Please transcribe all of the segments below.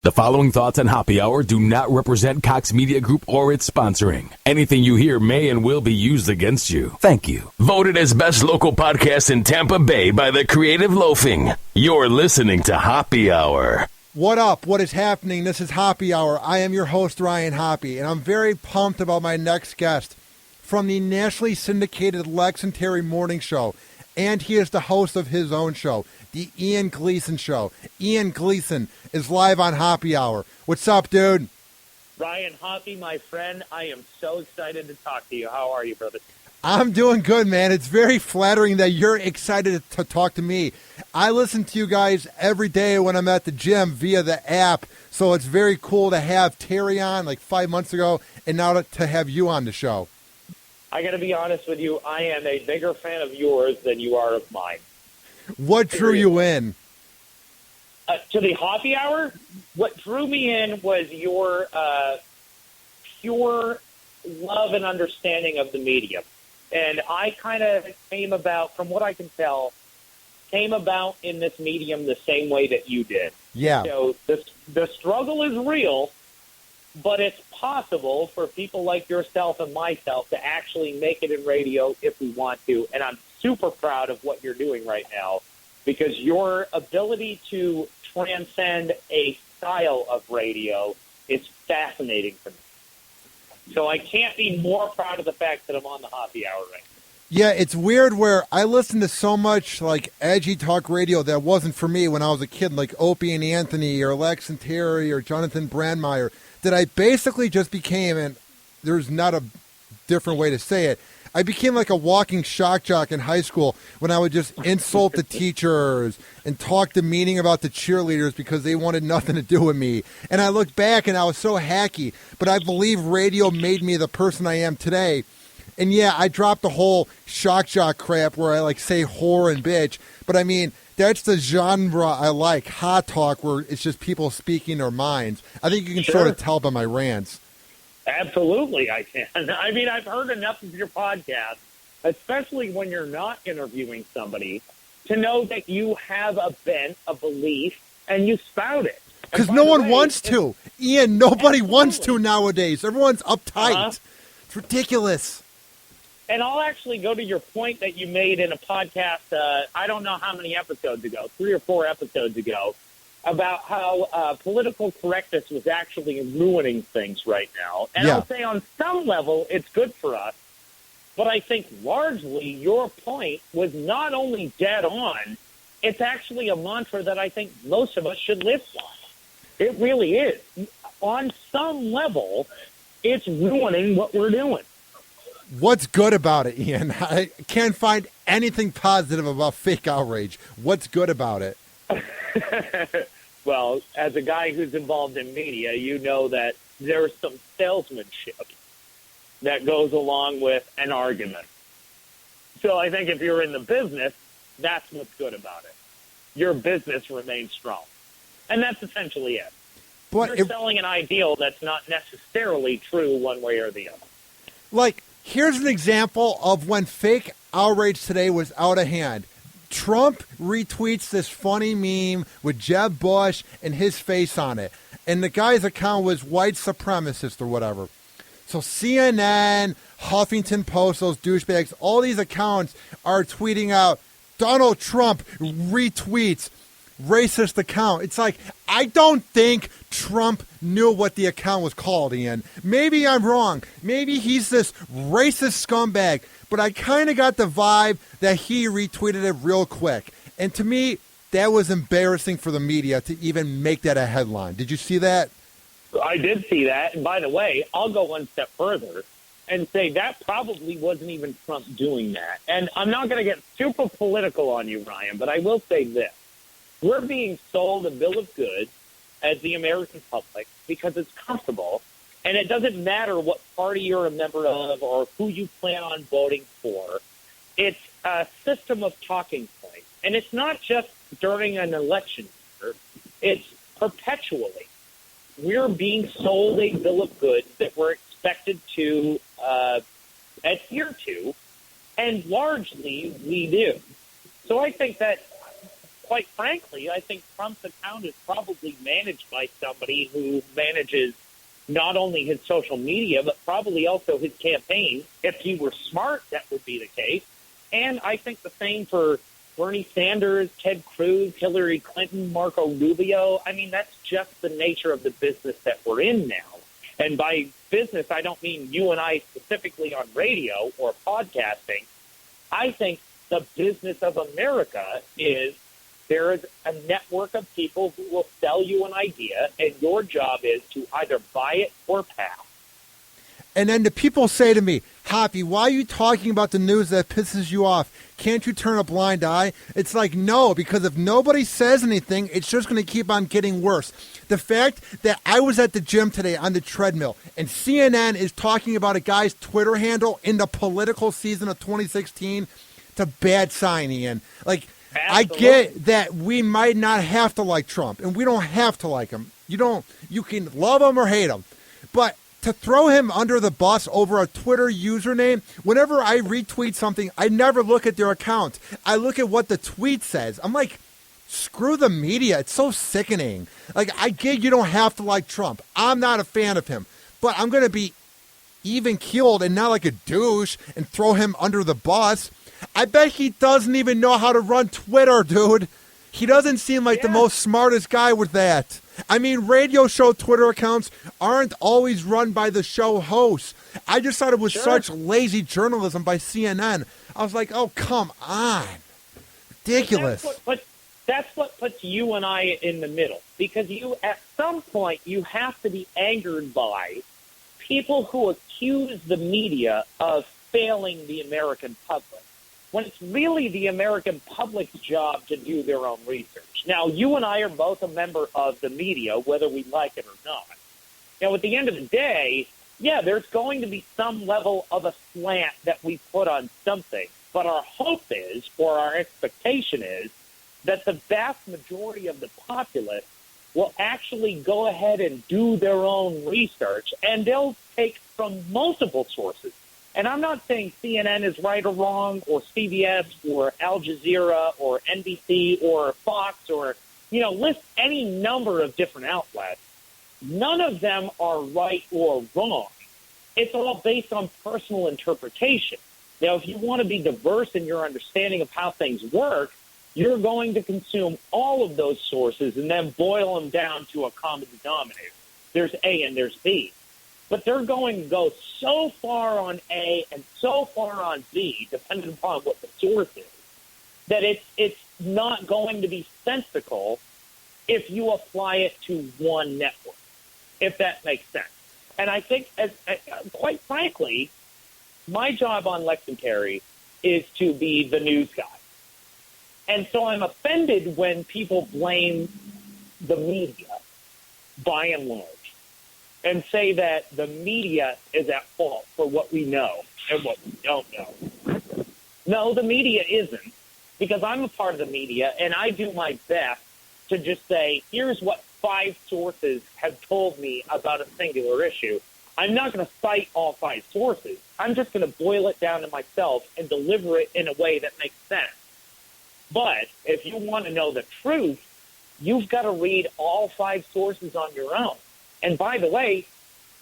The following thoughts on Hoppe Hour do not represent Cox Media Group or its sponsoring. Anything you hear may and will be used against you. Thank you. Voted as best local podcast in Tampa Bay by the Creative Loafing. You're listening to Hoppe Hour. What up? What is happening? This is Hoppe Hour. I am your host, Ryan Hoppe, and I'm very pumped about my next guest from the nationally syndicated Lex and Terry morning show, and he is the host of his own show, the Ian Gleason Show. Ian Gleason is live on Hoppe Hour. What's up, dude? Ryan Hoppe, my friend, I am so excited to talk to you. How are you, brother? I'm doing good, man. It's very flattering that you're excited to talk to me. I listen to you guys every day when I'm at the gym via the app, so it's very cool to have Terry on like 5 months ago and now to have you on the show. I got to be honest with you. I am a bigger fan of yours than you are of mine. What drew you in? To the Hoppe Hour, what drew me in was your pure love and understanding of the medium. And I kind of came about, from what I can tell, came about in this medium the same way that you did. Yeah. So the struggle is real, but it's possible for people like yourself and myself to actually make it in radio if we want to. And I'm super proud of what you're doing right now, because your ability to transcend a style of radio is fascinating for me. So I can't be more proud of the fact that I'm on the Hoppe Hour right now. Yeah, it's weird where I listened to so much like edgy talk radio that wasn't for me when I was a kid, like Opie and Anthony or Lex and Terry or Jonathan Brandmeier, that I basically just became, and there's not a different way to say it, I became like a walking shock jock in high school when I would just insult the teachers and talk demeaning about the cheerleaders because they wanted nothing to do with me. And I look back and I was so hacky, but I believe radio made me the person I am today. And yeah, I dropped the whole shock jock crap where I like say whore and bitch, but I mean, that's the genre I like, hot talk, where it's just people speaking their minds. I think you can sort of tell by my rants. Absolutely, I can. I mean, I've heard enough of your podcast, especially when you're not interviewing somebody, to know that you have a bent, a belief, and you spout it. Because no one wants to. Ian, nobody wants to nowadays. Everyone's uptight. It's ridiculous. And I'll actually go to your point that you made in a podcast, I don't know how many episodes ago, 3 or 4 episodes ago, about how political correctness was actually ruining things right now. And I'll say on some level it's good for us, but I think largely your point was not only dead on, it's actually a mantra that I think most of us should live by. It really is. On some level, it's ruining what we're doing. What's good about it, Ian? I can't find anything positive about fake outrage. What's good about it? Well, as a guy who's involved in media, you know that there's some salesmanship that goes along with an argument. So I think if you're in the business, that's what's good about it. Your business remains strong. And that's essentially it. But you're selling an ideal that's not necessarily true one way or the other. Like, here's an example of when fake outrage today was out of hand. Trump retweets this funny meme with Jeb Bush and his face on it. And the guy's account was white supremacist or whatever. So CNN, Huffington Post, those douchebags, all these accounts are tweeting out, Donald Trump retweets racist account. It's like, I don't think Trump knew what the account was called, Ian. Maybe I'm wrong. Maybe he's this racist scumbag. But I kind of got the vibe that he retweeted it real quick. And to me, that was embarrassing for the media to even make that a headline. Did you see that? I did see that. And by the way, I'll go one step further and say that probably wasn't even Trump doing that. And I'm not going to get super political on you, Ryan, but I will say this. We're being sold a bill of goods as the American public because it's comfortable. And it doesn't matter what party you're a member of or who you plan on voting for. It's a system of talking points. And it's not just during an election year. It's perpetually. We're being sold a bill of goods that we're expected to adhere to, and largely we do. So I think that quite frankly, I think Trump's account is probably managed by somebody who manages not only his social media, but probably also his campaign. If he were smart, that would be the case. And I think the same for Bernie Sanders, Ted Cruz, Hillary Clinton, Marco Rubio. I mean, that's just the nature of the business that we're in now. And by business, I don't mean you and I specifically on radio or podcasting. I think the business of America is there is a network of people who will sell you an idea, and your job is to either buy it or pass. And then the people say to me, Hoppe, why are you talking about the news that pisses you off? Can't you turn a blind eye? It's like, no, because if nobody says anything, it's just going to keep on getting worse. The fact that I was at the gym today on the treadmill and CNN is talking about a guy's Twitter handle in the political season of 2016, it's a bad sign, Ian. Like, absolutely. I get that we might not have to like Trump, and we don't have to like him. You can love him or hate him. But to throw him under the bus over a Twitter username, whenever I retweet something, I never look at their account. I look at what the tweet says. I'm like, screw the media. It's so sickening. Like, I get you don't have to like Trump. I'm not a fan of him. But I'm going to be even-keeled and not like a douche and throw him under the bus. I bet he doesn't even know how to run Twitter, dude. He doesn't seem like the most smartest guy with that. I mean, radio show Twitter accounts aren't always run by the show hosts. I just thought it was such lazy journalism by CNN. I was like, oh, come on. Ridiculous. That's what puts you and I in the middle. Because at some point, you have to be angered by people who accuse the media of failing the American public, when it's really the American public's job to do their own research. Now, you and I are both a member of the media, whether we like it or not. Now, at the end of the day, there's going to be some level of a slant that we put on something. But our hope is, or our expectation is, that the vast majority of the populace will actually go ahead and do their own research, and they'll take from multiple sources. And I'm not saying CNN is right or wrong, or CBS, or Al Jazeera, or NBC, or Fox, or, list any number of different outlets. None of them are right or wrong. It's all based on personal interpretation. Now, if you want to be diverse in your understanding of how things work, you're going to consume all of those sources and then boil them down to a common denominator. There's A and there's B. But they're going to go so far on A and so far on B, depending upon what the source is, that it's not going to be sensical if you apply it to one network, if that makes sense. And I think, quite frankly, my job on Lex and Terry is to be the news guy. And so I'm offended when people blame the media, by and large, and say that the media is at fault for what we know and what we don't know. No, the media isn't, because I'm a part of the media, and I do my best to just say, here's what 5 sources have told me about a singular issue. I'm not going to cite all 5 sources. I'm just going to boil it down to myself and deliver it in a way that makes sense. But if you want to know the truth, you've got to read all 5 sources on your own. And by the way,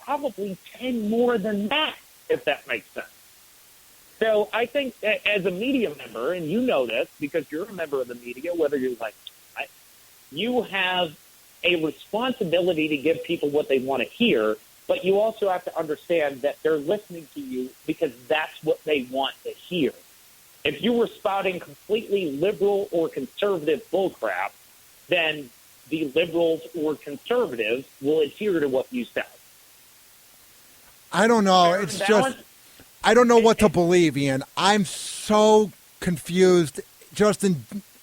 probably 10 more than that, if that makes sense. So I think as a media member, and you know this because you're a member of the media, whether you're like, you have a responsibility to give people what they want to hear, but you also have to understand that they're listening to you because that's what they want to hear. If you were spouting completely liberal or conservative bullcrap, then the liberals or conservatives will adhere to what you said. I don't know. It's just, I don't know what to believe, Ian. I'm so confused.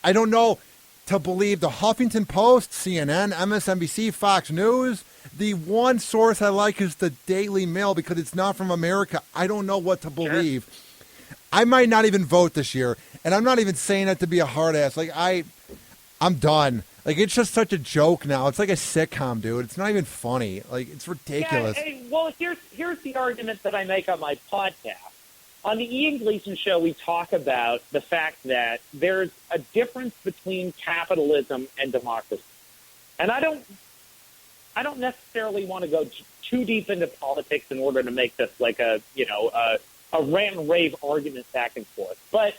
I don't know to believe the Huffington Post, CNN, MSNBC, Fox News. The one source I like is the Daily Mail because it's not from America. I don't know what to believe. Sure. I might not even vote this year, and I'm not even saying that to be a hard ass. Like, I'm done. Like, it's just such a joke now. It's like a sitcom, dude. It's not even funny. Like, it's ridiculous. Yeah, well, here's the argument that I make on my podcast. On the Ian Gleason show, we talk about the fact that there's a difference between capitalism and democracy. And I don't necessarily want to go too deep into politics in order to make this like a rant and rave argument back and forth. But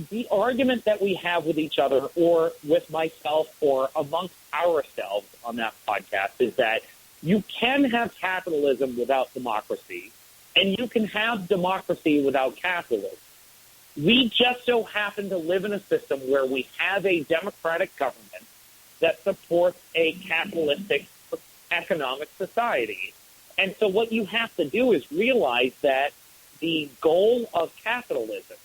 the argument that we have with each other or with myself or amongst ourselves on that podcast is that you can have capitalism without democracy, and you can have democracy without capitalism. We just so happen to live in a system where we have a democratic government that supports a capitalistic economic society. And so what you have to do is realize that the goal of capitalism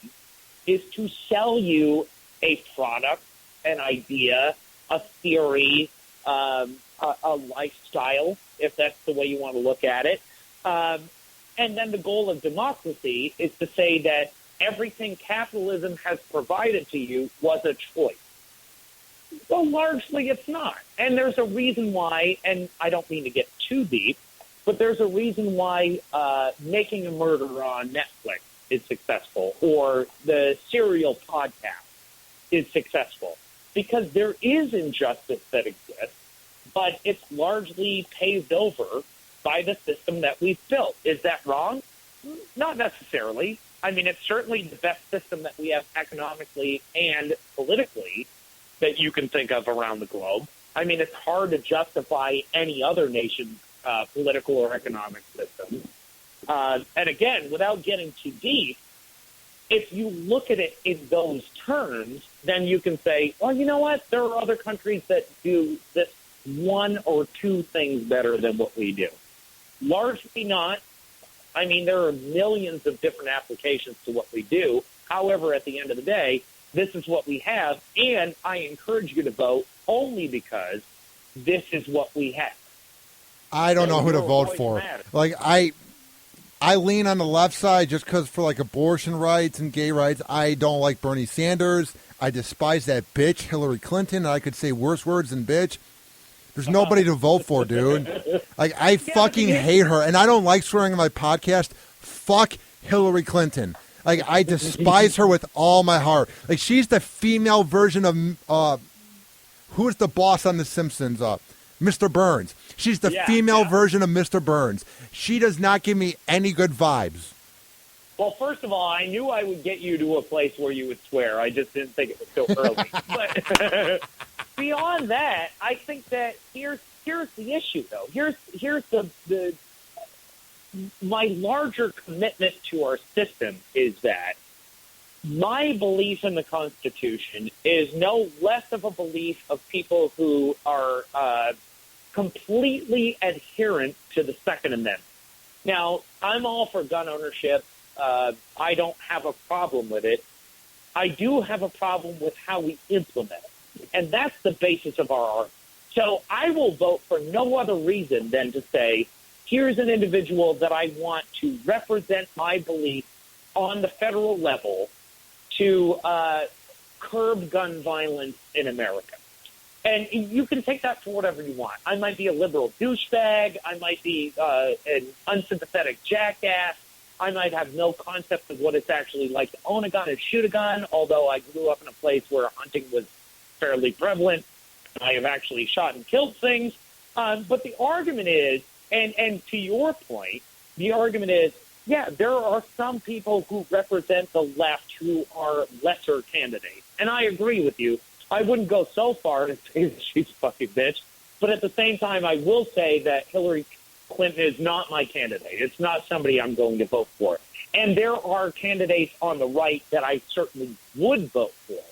is to sell you a product, an idea, a theory, a lifestyle, if that's the way you want to look at it. And then the goal of democracy is to say that everything capitalism has provided to you was a choice. Well, largely it's not. And there's a reason why, and I don't mean to get too deep, but there's a reason why Making a Murderer on Netflix is successful or the Serial podcast is successful. Because there is injustice that exists, but it's largely paved over by the system that we've built. Is that wrong? Not necessarily. I mean, it's certainly the best system that we have economically and politically that you can think of around the globe. I mean, it's hard to justify any other nation's political or economic system. And again, without getting too deep, if you look at it in those terms, then you can say, well, you know what? There are other countries that do this one or two things better than what we do. Largely not. I mean, there are millions of different applications to what we do. However, at the end of the day, this is what we have, and I encourage you to vote only because this is what we have. I don't know who to vote for. Matter. Like, I lean on the left side just because for, like, abortion rights and gay rights. I don't like Bernie Sanders. I despise that bitch, Hillary Clinton. I could say worse words than bitch. There's nobody to vote for, dude. Like, I fucking hate her, and I don't like swearing on my podcast. Fuck Hillary Clinton. Like, I despise her with all my heart. Like, she's the female version of, who's the boss on The Simpsons? Mr. Burns. She's the female version of Mr. Burns. She does not give me any good vibes. Well, first of all, I knew I would get you to a place where you would swear. I just didn't think it was so early. But beyond that, I think that here's the issue, though. Here's the my larger commitment to our system is that my belief in the Constitution is no less of a belief of people who are completely adherent to the Second Amendment. Now, I'm all for gun ownership. I don't have a problem with it. I do have a problem with how we implement it. And that's the basis of our argument. So I will vote for no other reason than to say, here's an individual that I want to represent my belief on the federal level to curb gun violence in America. And you can take that for whatever you want. I might be a liberal douchebag. I might be an unsympathetic jackass. I might have no concept of what it's actually like to own a gun and shoot a gun, although I grew up in a place where hunting was fairly prevalent. I have actually shot and killed things. But the argument is, and to your point, the argument is, yeah, there are some people who represent the left who are lesser candidates. And I agree with you. I wouldn't go so far as to say that she's a fucking bitch. But at the same time, I will say that Hillary Clinton is not my candidate. It's not somebody I'm going to vote for. And there are candidates on the right that I certainly would vote for.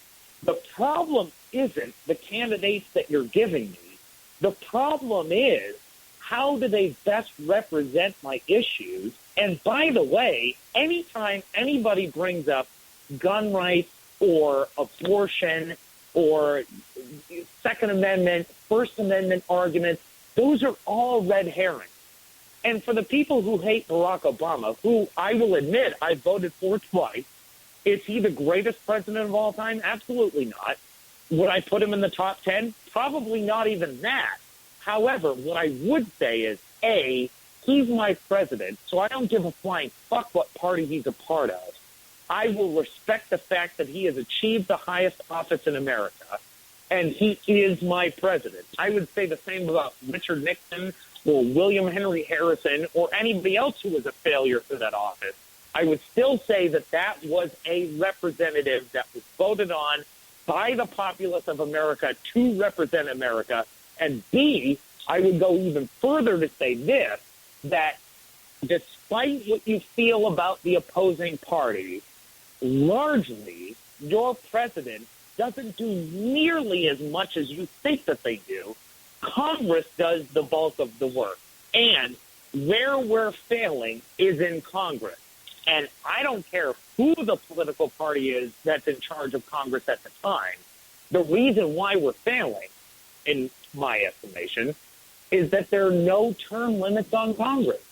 The problem isn't the candidates that you're giving me. The problem is, how do they best represent my issues? And by the way, anytime anybody brings up gun rights or abortion or Second Amendment, First Amendment arguments, those are all red herrings. And for the people who hate Barack Obama, who I will admit I voted for twice, is he the greatest president of all time? Absolutely not. Would I put him in the top 10? Probably not even that. However, what I would say is, A, he's my president, so I don't give a flying fuck what party he's a part of. I will respect the fact that he has achieved the highest office in America, and he is my president. I would say the same about Richard Nixon or William Henry Harrison or anybody else who was a failure for that office. I would still say that that was a representative that was voted on by the populace of America to represent America. And B, I would go even further to say this, that despite what you feel about the opposing party, largely your president doesn't do nearly as much as you think that they do. Congress does the bulk of the work. And where we're failing is in Congress. And I don't care who the political party is that's in charge of Congress at the time. The reason why we're failing, in my estimation, is that there are no term limits on Congress.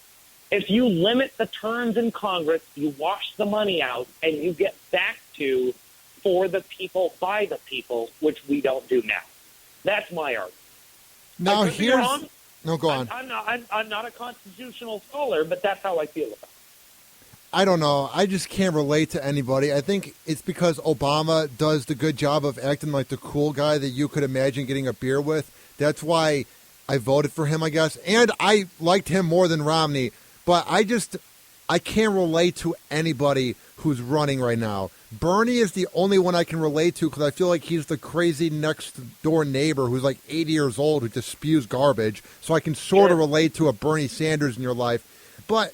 If you limit the terms in Congress, you wash the money out, and you get back to for the people, by the people, which we don't do now. That's my argument. Now here's... No, go on. I'm not a constitutional scholar, but that's how I feel about it. I don't know. I just can't relate to anybody. I think it's because Obama does the good job of acting like the cool guy that you could imagine getting a beer with. That's why I voted for him, I guess. And I liked him more than Romney. But I can't relate to anybody who's running right now. Bernie is the only one I can relate to because I feel like he's the crazy next-door neighbor who's like 80 years old who just spews garbage. So I can sort of relate to a Bernie Sanders in your life. But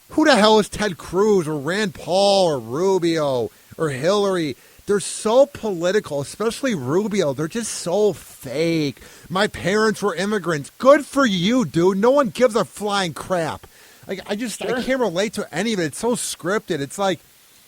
who the hell is Ted Cruz or Rand Paul or Rubio or Hillary? They're so political, especially Rubio. They're just so fake. My parents were immigrants. Good for you, dude. No one gives a flying crap. Like I can't relate to any of it. It's so scripted. It's like,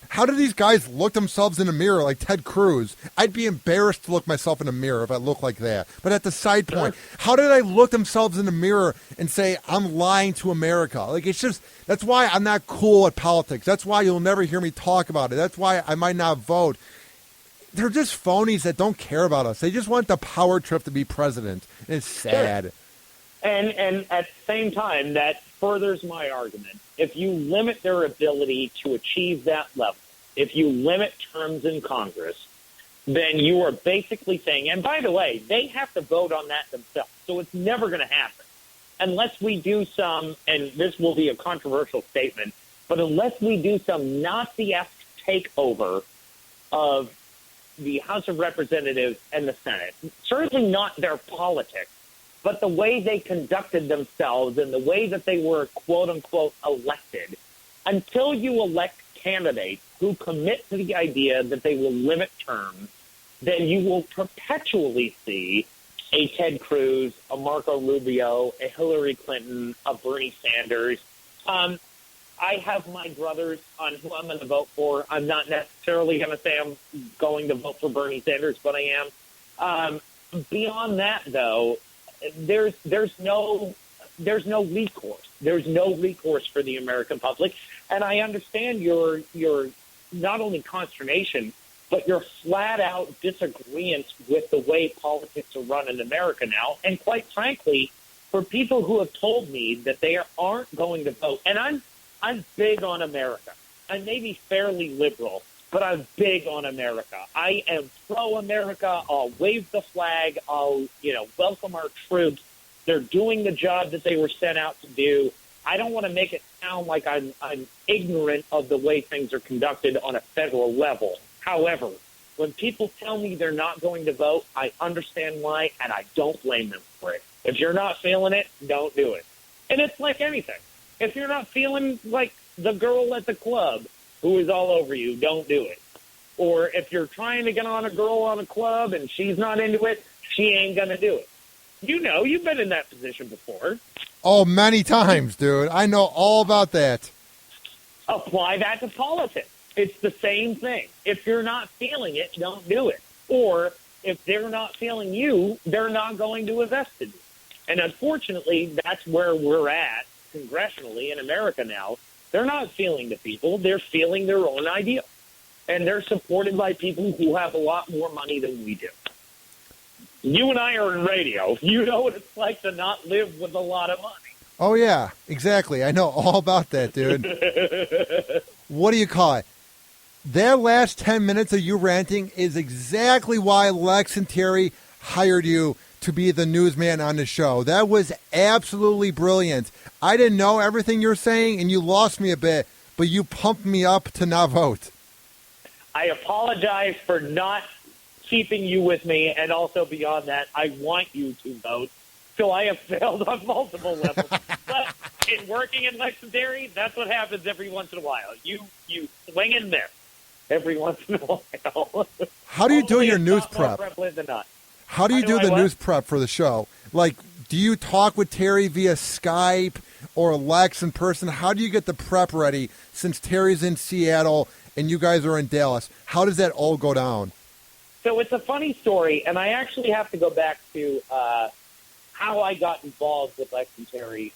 how do these guys look themselves in a mirror like Ted Cruz? I'd be embarrassed to look myself in a mirror if I looked like that. But at the side point, how did I look themselves in the mirror and say, I'm lying to America? Like, it's just, that's why I'm not cool at politics. That's why you'll never hear me talk about it. That's why I might not vote. They're just phonies that don't care about us. They just want the power trip to be president. And it's sad. Sure. And at the same time, that furthers my argument. If you limit their ability to achieve that level, if you limit terms in Congress, then you are basically saying, and by the way, they have to vote on that themselves, so it's never going to happen. Unless we do some, and this will be a controversial statement, but unless we do some Nazi-esque takeover of the House of Representatives and the Senate, certainly not their politics, but the way they conducted themselves and the way that they were, quote-unquote, elected, until you elect candidates who commit to the idea that they will limit terms, then you will perpetually see a Ted Cruz, a Marco Rubio, a Hillary Clinton, a Bernie Sanders. I have my druthers on who I'm going to vote for. I'm not necessarily going to say I'm going to vote for Bernie Sanders, but I am. Beyond that, though, there's no recourse. There's no recourse for the American public, and I understand your not only consternation, but your flat-out disagreement with the way politics are run in America now. And quite frankly, for people who have told me that they aren't going to vote, and I'm big on America. I may be fairly liberal, but I'm big on America. I am pro-America. I'll wave the flag. I'll, welcome our troops. They're doing the job that they were sent out to do. I don't want to make it sound like I'm ignorant of the way things are conducted on a federal level. However, when people tell me they're not going to vote, I understand why, and I don't blame them for it. If you're not feeling it, don't do it. And it's like anything. If you're not feeling like the girl at the club who is all over you, don't do it. Or if you're trying to get on a girl on a club and she's not into it, she ain't going to do it. You've been in that position before. Oh, many times, dude. I know all about that. Apply that to politics. It's the same thing. If you're not feeling it, don't do it. Or if they're not feeling you, they're not going to invest in you. And unfortunately, that's where we're at congressionally in America now. They're not feeling the people. They're feeling their own idea. And they're supported by people who have a lot more money than we do. You and I are in radio. You know what it's like to not live with a lot of money. Oh, yeah, exactly. I know all about that, dude. What do you call it? That last 10 minutes of you ranting is exactly why Lex and Terry hired you to be the newsman on the show. That was absolutely brilliant. I didn't know everything you're saying, and you lost me a bit, but you pumped me up to not vote. I apologize for not keeping you with me, and also beyond that, I want you to vote. So I have failed on multiple levels. But in working in Lex and Terry, that's what happens every once in a while. You swing and miss every once in a while. How do you do your news more prep? prevalent than not. How do you do the news prep for the show? Like, do you talk with Terry via Skype or Lex in person? How do you get the prep ready since Terry's in Seattle and you guys are in Dallas? How does that all go down? So it's a funny story, and I actually have to go back to how I got involved with Lex and Terry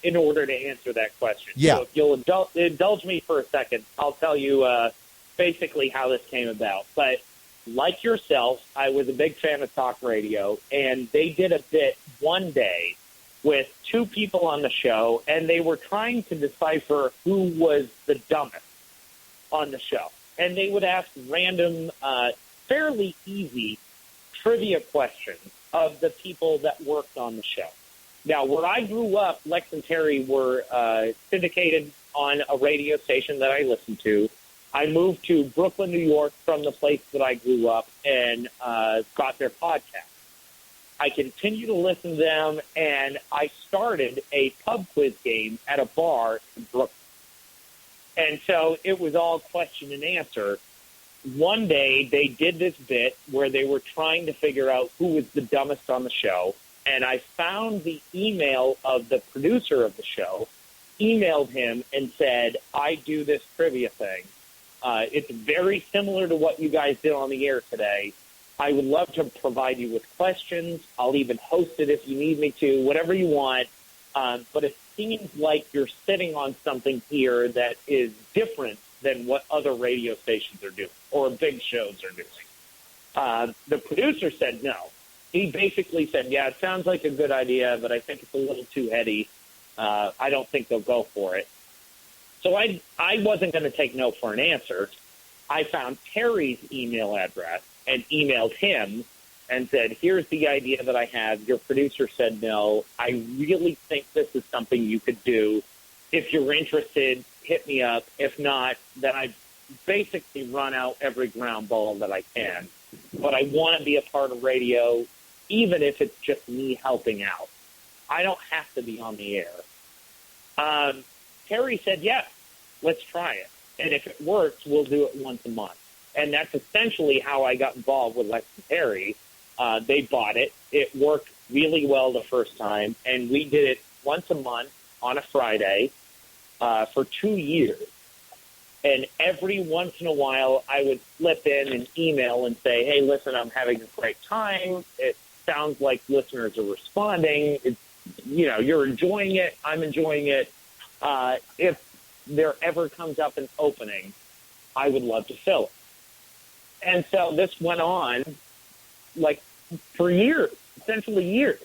in order to answer that question. Yeah. So if you'll indulge me for a second, I'll tell you basically how this came about. But like yourself, I was a big fan of talk radio, and they did a bit one day with two people on the show, and they were trying to decipher who was the dumbest on the show. And they would ask random, fairly easy trivia questions of the people that worked on the show. Now, where I grew up, Lex and Terry were syndicated on a radio station that I listened to. I moved to Brooklyn, New York from the place that I grew up and got their podcast. I continued to listen to them, and I started a pub quiz game at a bar in Brooklyn. And so it was all question and answer. One day they did this bit where they were trying to figure out who was the dumbest on the show, and I found the email of the producer of the show, emailed him and said, I do this trivia thing. It's very similar to what you guys did on the air today. I would love to provide you with questions. I'll even host it if you need me to, whatever you want. But it seems like you're sitting on something here that is different than what other radio stations are doing or big shows are doing. The producer said no. He basically said, yeah, it sounds like a good idea, but I think it's a little too heady. I don't think they'll go for it. So I wasn't going to take no for an answer. I found Terry's email address and emailed him and said, here's the idea that I have. Your producer said no. I really think this is something you could do. If you're interested, hit me up. If not, then I basically run out every ground ball that I can. But I want to be a part of radio, even if it's just me helping out. I don't have to be on the air. Terry said, yes, let's try it. And if it works, we'll do it once a month. And that's essentially how I got involved with Lex and Terry. They bought it. It worked really well the first time. And we did it once a month on a Friday for 2 years. And every once in a while, I would slip in an email and say, hey, listen, I'm having a great time. It sounds like listeners are responding. It's, you're enjoying it. I'm enjoying it. If there ever comes up an opening, I would love to fill it. And so this went on like for years, essentially years,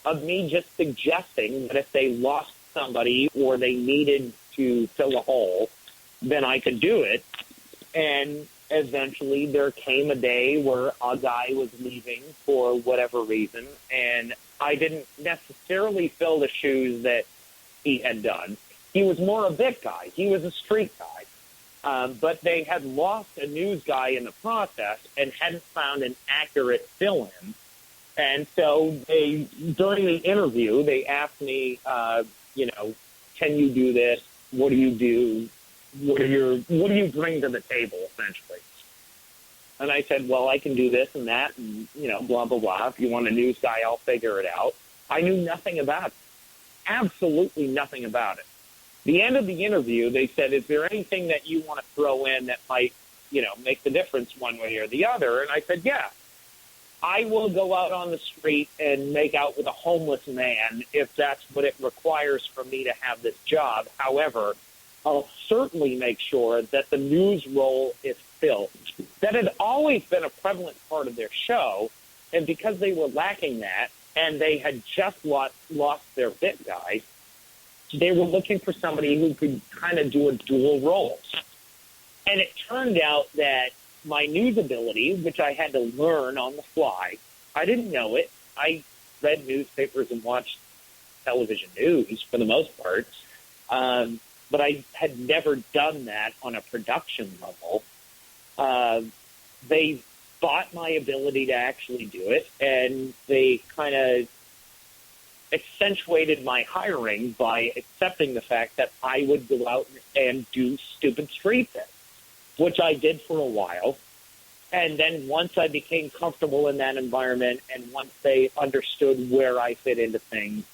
of me just suggesting that if they lost somebody or they needed to fill a hole, then I could do it. And eventually there came a day where a guy was leaving for whatever reason, and I didn't necessarily fill the shoes that he had done. He was more a bit guy. He was a street guy. But they had lost a news guy in the process and hadn't found an accurate fill-in. And so during the interview, they asked me, can you do this? What do you do? What do you bring to the table, essentially? And I said, well, I can do this and that and, blah, blah, blah. If you want a news guy, I'll figure it out. I knew nothing about it. Absolutely nothing about it. The end of the interview, they said, is there anything that you want to throw in that might, make the difference one way or the other? And I said, yeah, I will go out on the street and make out with a homeless man if that's what it requires for me to have this job. However, I'll certainly make sure that the news role is filled. That had always been a prevalent part of their show, and because they were lacking that, and they had just lost their bit guy, they were looking for somebody who could kind of do a dual role. And it turned out that my news ability, which I had to learn on the fly, I didn't know it. I read newspapers and watched television news for the most part, but I had never done that on a production level. They bought my ability to actually do it, and they kind of accentuated my hiring by accepting the fact that I would go out and do stupid street things, which I did for a while. And then once I became comfortable in that environment and once they understood where I fit into things,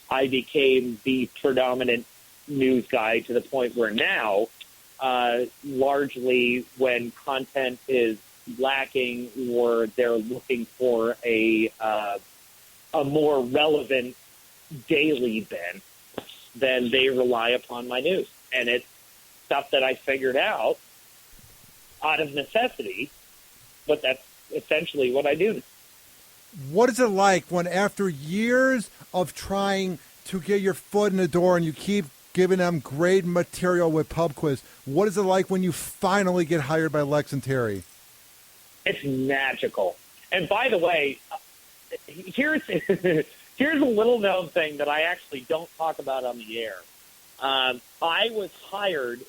I became the predominant news guy to the point where now, largely when content is lacking or they're looking for a more relevant daily bent, then they rely upon my news. And it's stuff that I figured out of necessity, but that's essentially what I do. What is it like when after years of trying to get your foot in the door and you keep giving them great material with Pub Quiz, what is it like when you finally get hired by Lex and Terry? It's magical. And by the way, here's here's a little-known thing that I actually don't talk about on the air. I was hired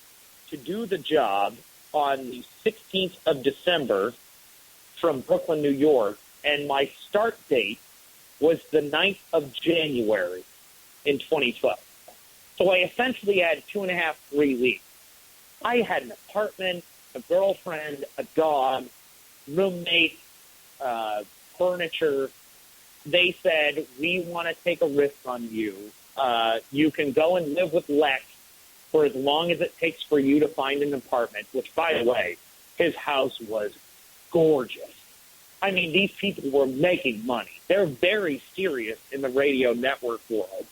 to do the job on the 16th of December from Brooklyn, New York, and my start date was the 9th of January in 2012. So I essentially had 2.5, 3 weeks. I had an apartment, a girlfriend, a dog, roommate, furniture. They said, we want to take a risk on you. You can go and live with Lex for as long as it takes for you to find an apartment, which, by the way, his house was gorgeous. I mean, these people were making money. They're very serious in the radio network world.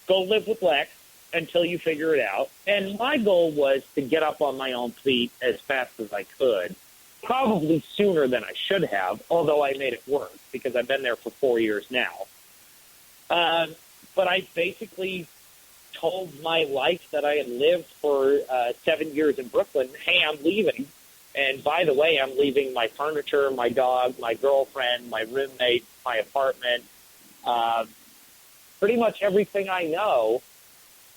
Go live with Lex until you figure it out. And my goal was to get up on my own feet as fast as I could, probably sooner than I should have, although I made it work because I've been there for 4 years now. But I basically told my wife that I had lived for 7 years in Brooklyn, hey, I'm leaving. And by the way, I'm leaving my furniture, my dog, my girlfriend, my roommate, my apartment, pretty much everything I know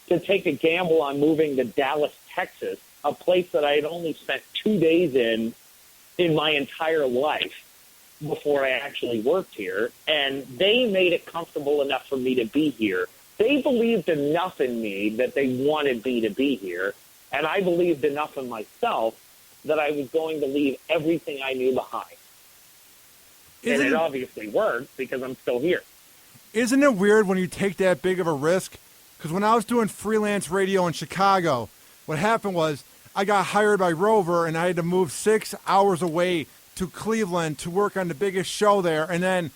to take a gamble on moving to Dallas, Texas, a place that I had only spent 2 days in my entire life before I actually worked here. And they made it comfortable enough for me to be here. They believed enough in me that they wanted me to be here. And I believed enough in myself that I was going to leave everything I knew behind. And it obviously worked because I'm still here. Isn't it weird when you take that big of a risk? Because when I was doing freelance radio in Chicago, what happened was I got hired by Rover and I had to move 6 hours away to Cleveland to work on the biggest show there. And then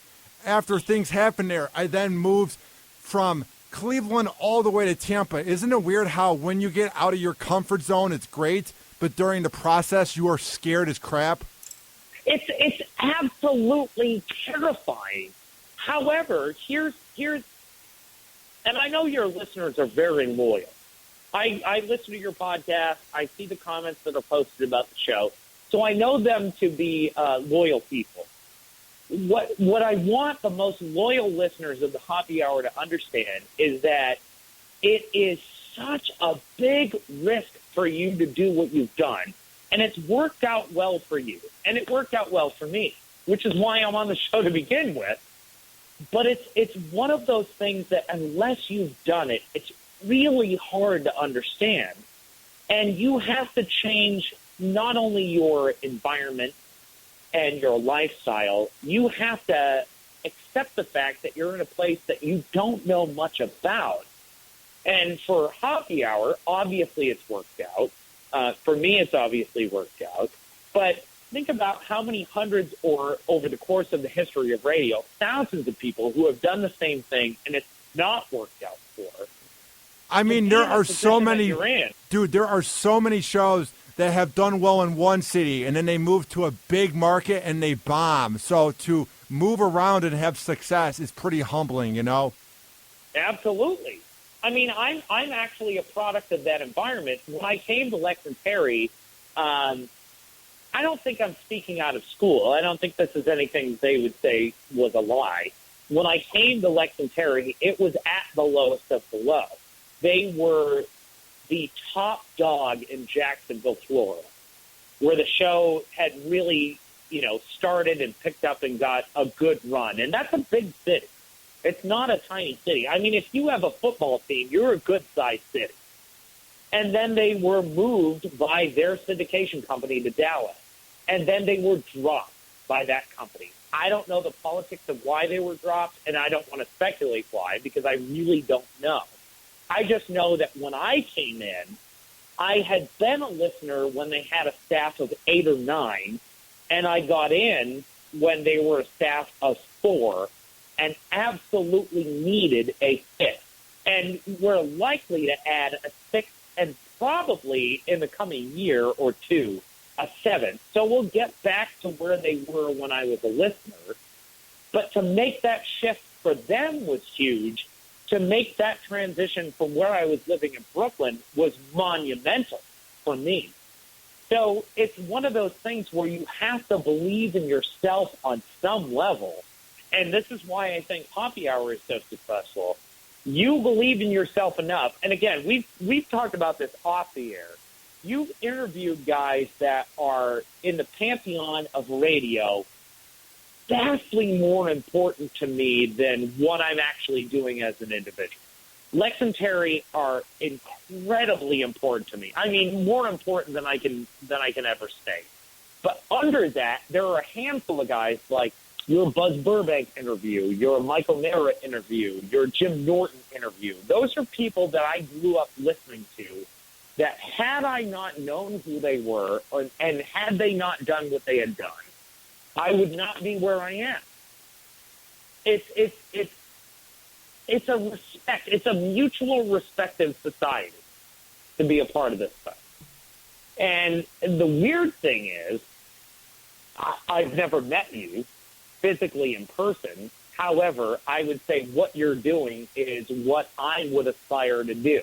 after things happened there, I then moved from Cleveland all the way to Tampa. Isn't it weird how when you get out of your comfort zone, it's great, but during the process, you are scared as crap? It's absolutely terrifying. However, here's, and I know your listeners are very loyal. I listen to your podcast. I see the comments that are posted about the show. So I know them to be loyal people. What I want the most loyal listeners of the Hoppe Hour to understand is that it is such a big risk for you to do what you've done. And it's worked out well for you. And it worked out well for me, which is why I'm on the show to begin with. But it's one of those things that unless you've done it, it's really hard to understand. And you have to change not only your environment and your lifestyle, you have to accept the fact that you're in a place that you don't know much about. And for Hoppe Hour, obviously it's worked out. For me, it's obviously worked out. But think about how many hundreds or over the course of the history of radio, thousands of people who have done the same thing and it's not worked out for. I mean, there are so many, dude, there are so many shows that have done well in one city and then they move to a big market and they bomb. So to move around and have success is pretty humbling, you know? Absolutely. I mean, I'm actually a product of that environment. When I came to Lex and Terry, I don't think I'm speaking out of school. I don't think this is anything they would say was a lie. When I came to Lex and Terry, it was at the lowest of the low. They were the top dog in Jacksonville, Florida, where the show had really, started and picked up and got a good run. And that's a big city. It's not a tiny city. I mean, if you have a football team, you're a good-sized city. And then they were moved by their syndication company to Dallas. And then they were dropped by that company. I don't know the politics of why they were dropped, and I don't want to speculate why because I really don't know. I just know that when I came in, I had been a listener when they had a staff of 8 or 9, and I got in when they were a staff of 4 and absolutely needed a 5th. And we're likely to add a 6th and probably in the coming year or two, a 7th. So we'll get back to where they were when I was a listener. But to make that shift for them was huge. To make that transition from where I was living in Brooklyn was monumental for me. So it's one of those things where you have to believe in yourself on some level. And this is why I think Hoppe Hour is so successful. You believe in yourself enough. And again, we've talked about this off the air. You've interviewed guys that are in the pantheon of radio, vastly more important to me than what I'm actually doing as an individual. Lex and Terry are incredibly important to me. I mean, more important than I can ever say. But under that, there are a handful of guys like your Buzz Burbank interview, your Michael Nara interview, your Jim Norton interview. Those are people that I grew up listening to that had I not known who they were and had they not done what they had done, I would not be where I am. It's a respect. It's a mutual respect in society to be a part of this stuff. And the weird thing is, I've never met you physically in person. However, I would say what you're doing is what I would aspire to do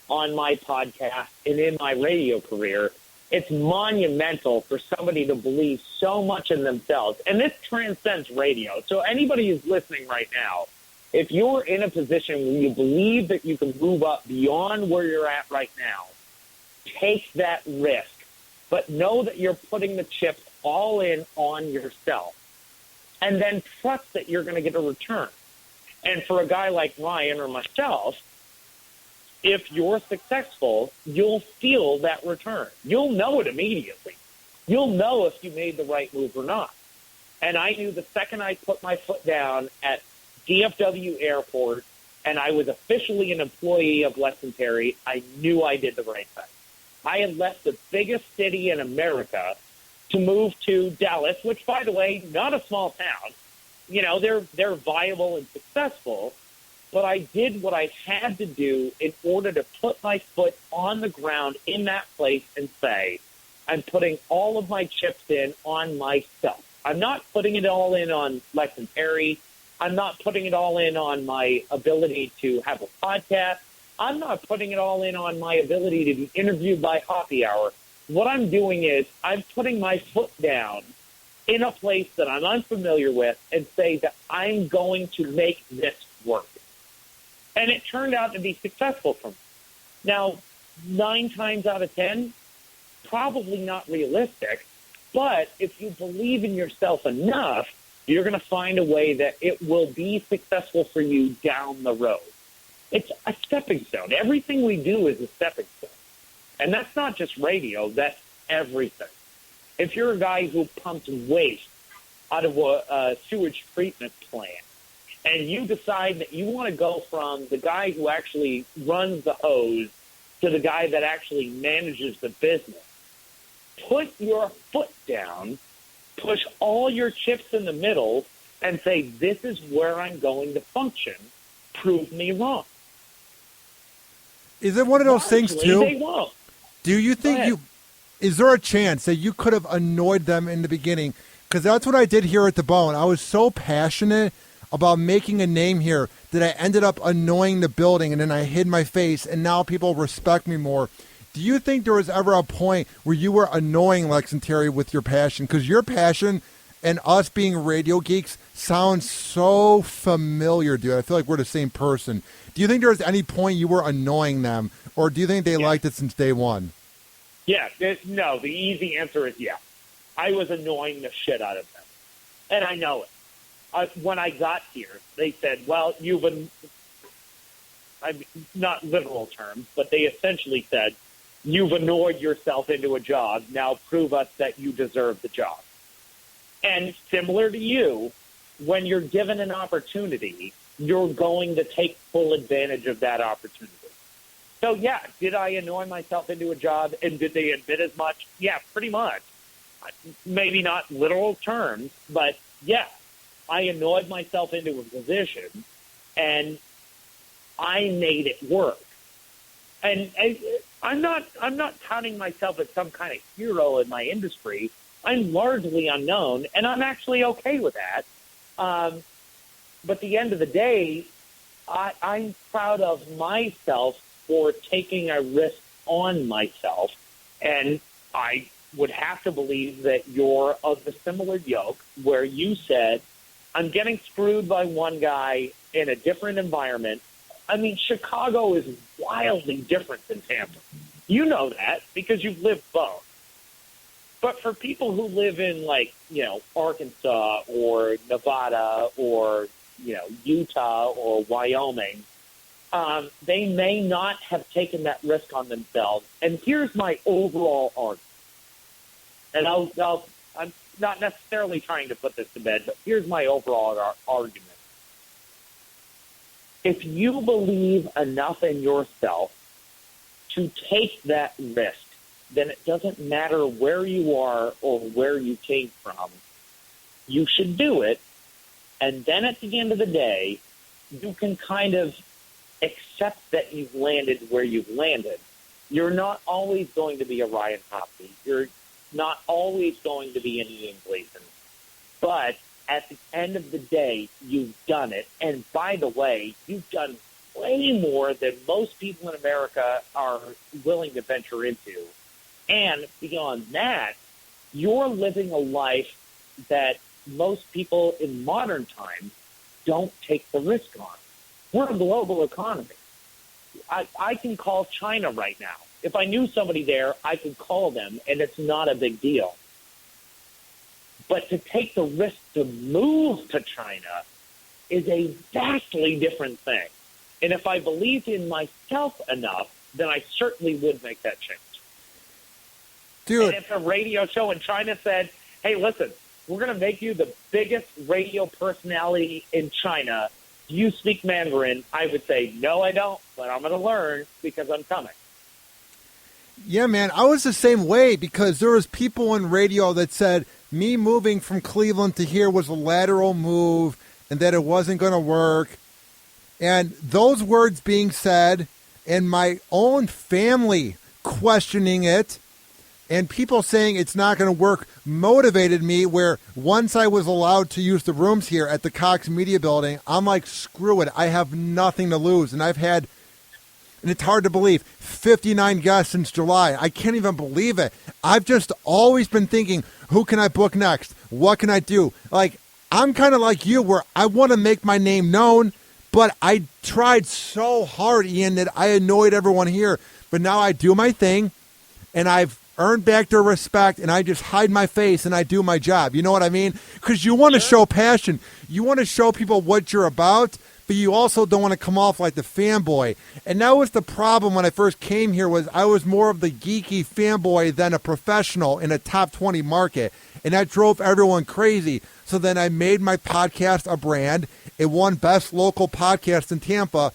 on my podcast and in my radio career. It's monumental for somebody to believe so much in themselves. And this transcends radio. So anybody who's listening right now, if you're in a position where you believe that you can move up beyond where you're at right now, take that risk. But know that you're putting the chips all in on yourself. And then trust that you're going to get a return. And for a guy like Ryan or myself, if you're successful, you'll feel that return. You'll know it immediately. You'll know if you made the right move or not. And I knew the second I put my foot down at DFW Airport and I was officially an employee of Lex and Terry, I knew I did the right thing. I had left the biggest city in America to move to Dallas, which, by the way, not a small town. You know, they're viable and successful. But I did what I had to do in order to put my foot on the ground in that place and say, I'm putting all of my chips in on myself. I'm not putting it all in on Lex and Terry. I'm not putting it all in on my ability to have a podcast. I'm not putting it all in on my ability to be interviewed by Hoppe Hour. What I'm doing is I'm putting my foot down in a place that I'm unfamiliar with and say that I'm going to make this work. And it turned out to be successful for me. Now, 9 times out of 10, probably not realistic, but if you believe in yourself enough, you're going to find a way that it will be successful for you down the road. It's a stepping stone. Everything we do is a stepping stone. And that's not just radio, that's everything. If you're a guy who pumps waste out of a sewage treatment plant, and you decide that you want to go from the guy who actually runs the hose to the guy that actually manages the business, put your foot down, push all your chips in the middle, and say, this is where I'm going to function. Prove me wrong. Is it one of those things, too? They won't. Do you think is there a chance that you could have annoyed them in the beginning? Because that's what I did here at the Bone. I was so passionate about making a name here that I ended up annoying the building, and then I hid my face, and now people respect me more. Do you think there was ever a point where you were annoying Lex and Terry with your passion? Because your passion and us being radio geeks sounds so familiar, dude. I feel like we're the same person. Do you think there was any point you were annoying them, or do you think they liked it since day one? Yeah, no, the easy answer is yeah. I was annoying the shit out of them. And I know it. When I got here, they said, well, not literal terms, but they essentially said, you've annoyed yourself into a job. Now prove us that you deserve the job. And similar to you, when you're given an opportunity, you're going to take full advantage of that opportunity. So, yeah, did I annoy myself into a job, and did they admit as much? Yeah, pretty much. Maybe not literal terms, but, yeah, I annoyed myself into a position, and I made it work. And I'm not counting myself as some kind of hero in my industry. I'm largely unknown, and I'm actually okay with that. But at the end of the day, I'm proud of myself for taking a risk on myself. And I would have to believe that you're of the similar yoke where you said, I'm getting screwed by one guy in a different environment. I mean, Chicago is wildly different than Tampa. You know that because you've lived both. But for people who live in, like, Arkansas or Nevada or, Utah or Wyoming, they may not have taken that risk on themselves. And here's my overall argument. And I'm not necessarily trying to put this to bed, but here's my overall argument. If you believe enough in yourself to take that risk, then it doesn't matter where you are or where you came from. You should do it. And then at the end of the day, you can kind of accept that you've landed where you've landed. You're not always going to be a Ryan Hoppe. You're not always going to be an Ian Gleason. But at the end of the day, you've done it. And by the way, you've done way more than most people in America are willing to venture into. And beyond that, you're living a life that most people in modern times don't take the risk on. We're a global economy. I can call China right now. If I knew somebody there, I could call them, and it's not a big deal. But to take the risk to move to China is a vastly different thing. And if I believed in myself enough, then I certainly would make that change. Dude. And if a radio show in China said, hey, listen, we're going to make you the biggest radio personality in China. Do you speak Mandarin? I would say, no, I don't, but I'm going to learn because I'm coming. Yeah, man, I was the same way because there was people in radio that said me moving from Cleveland to here was a lateral move and that it wasn't going to work. And those words being said and my own family questioning it and people saying it's not going to work motivated me where once I was allowed to use the rooms here at the Cox Media Building, I'm like, screw it. I have nothing to lose. And I've had, and it's hard to believe, 59 guests since July. I can't even believe it. I've just always been thinking, who can I book next? What can I do? Like, I'm kind of like you where I want to make my name known, but I tried so hard, Ian, that I annoyed everyone here. But now I do my thing, and I've earned back their respect, and I just hide my face, and I do my job. You know what I mean? Because you want to show passion. You want to show people what you're about, but you also don't want to come off like the fanboy. And that was the problem when I first came here was I was more of the geeky fanboy than a professional in a top 20 market. And that drove everyone crazy. So then I made my podcast a brand. It won Best Local Podcast in Tampa.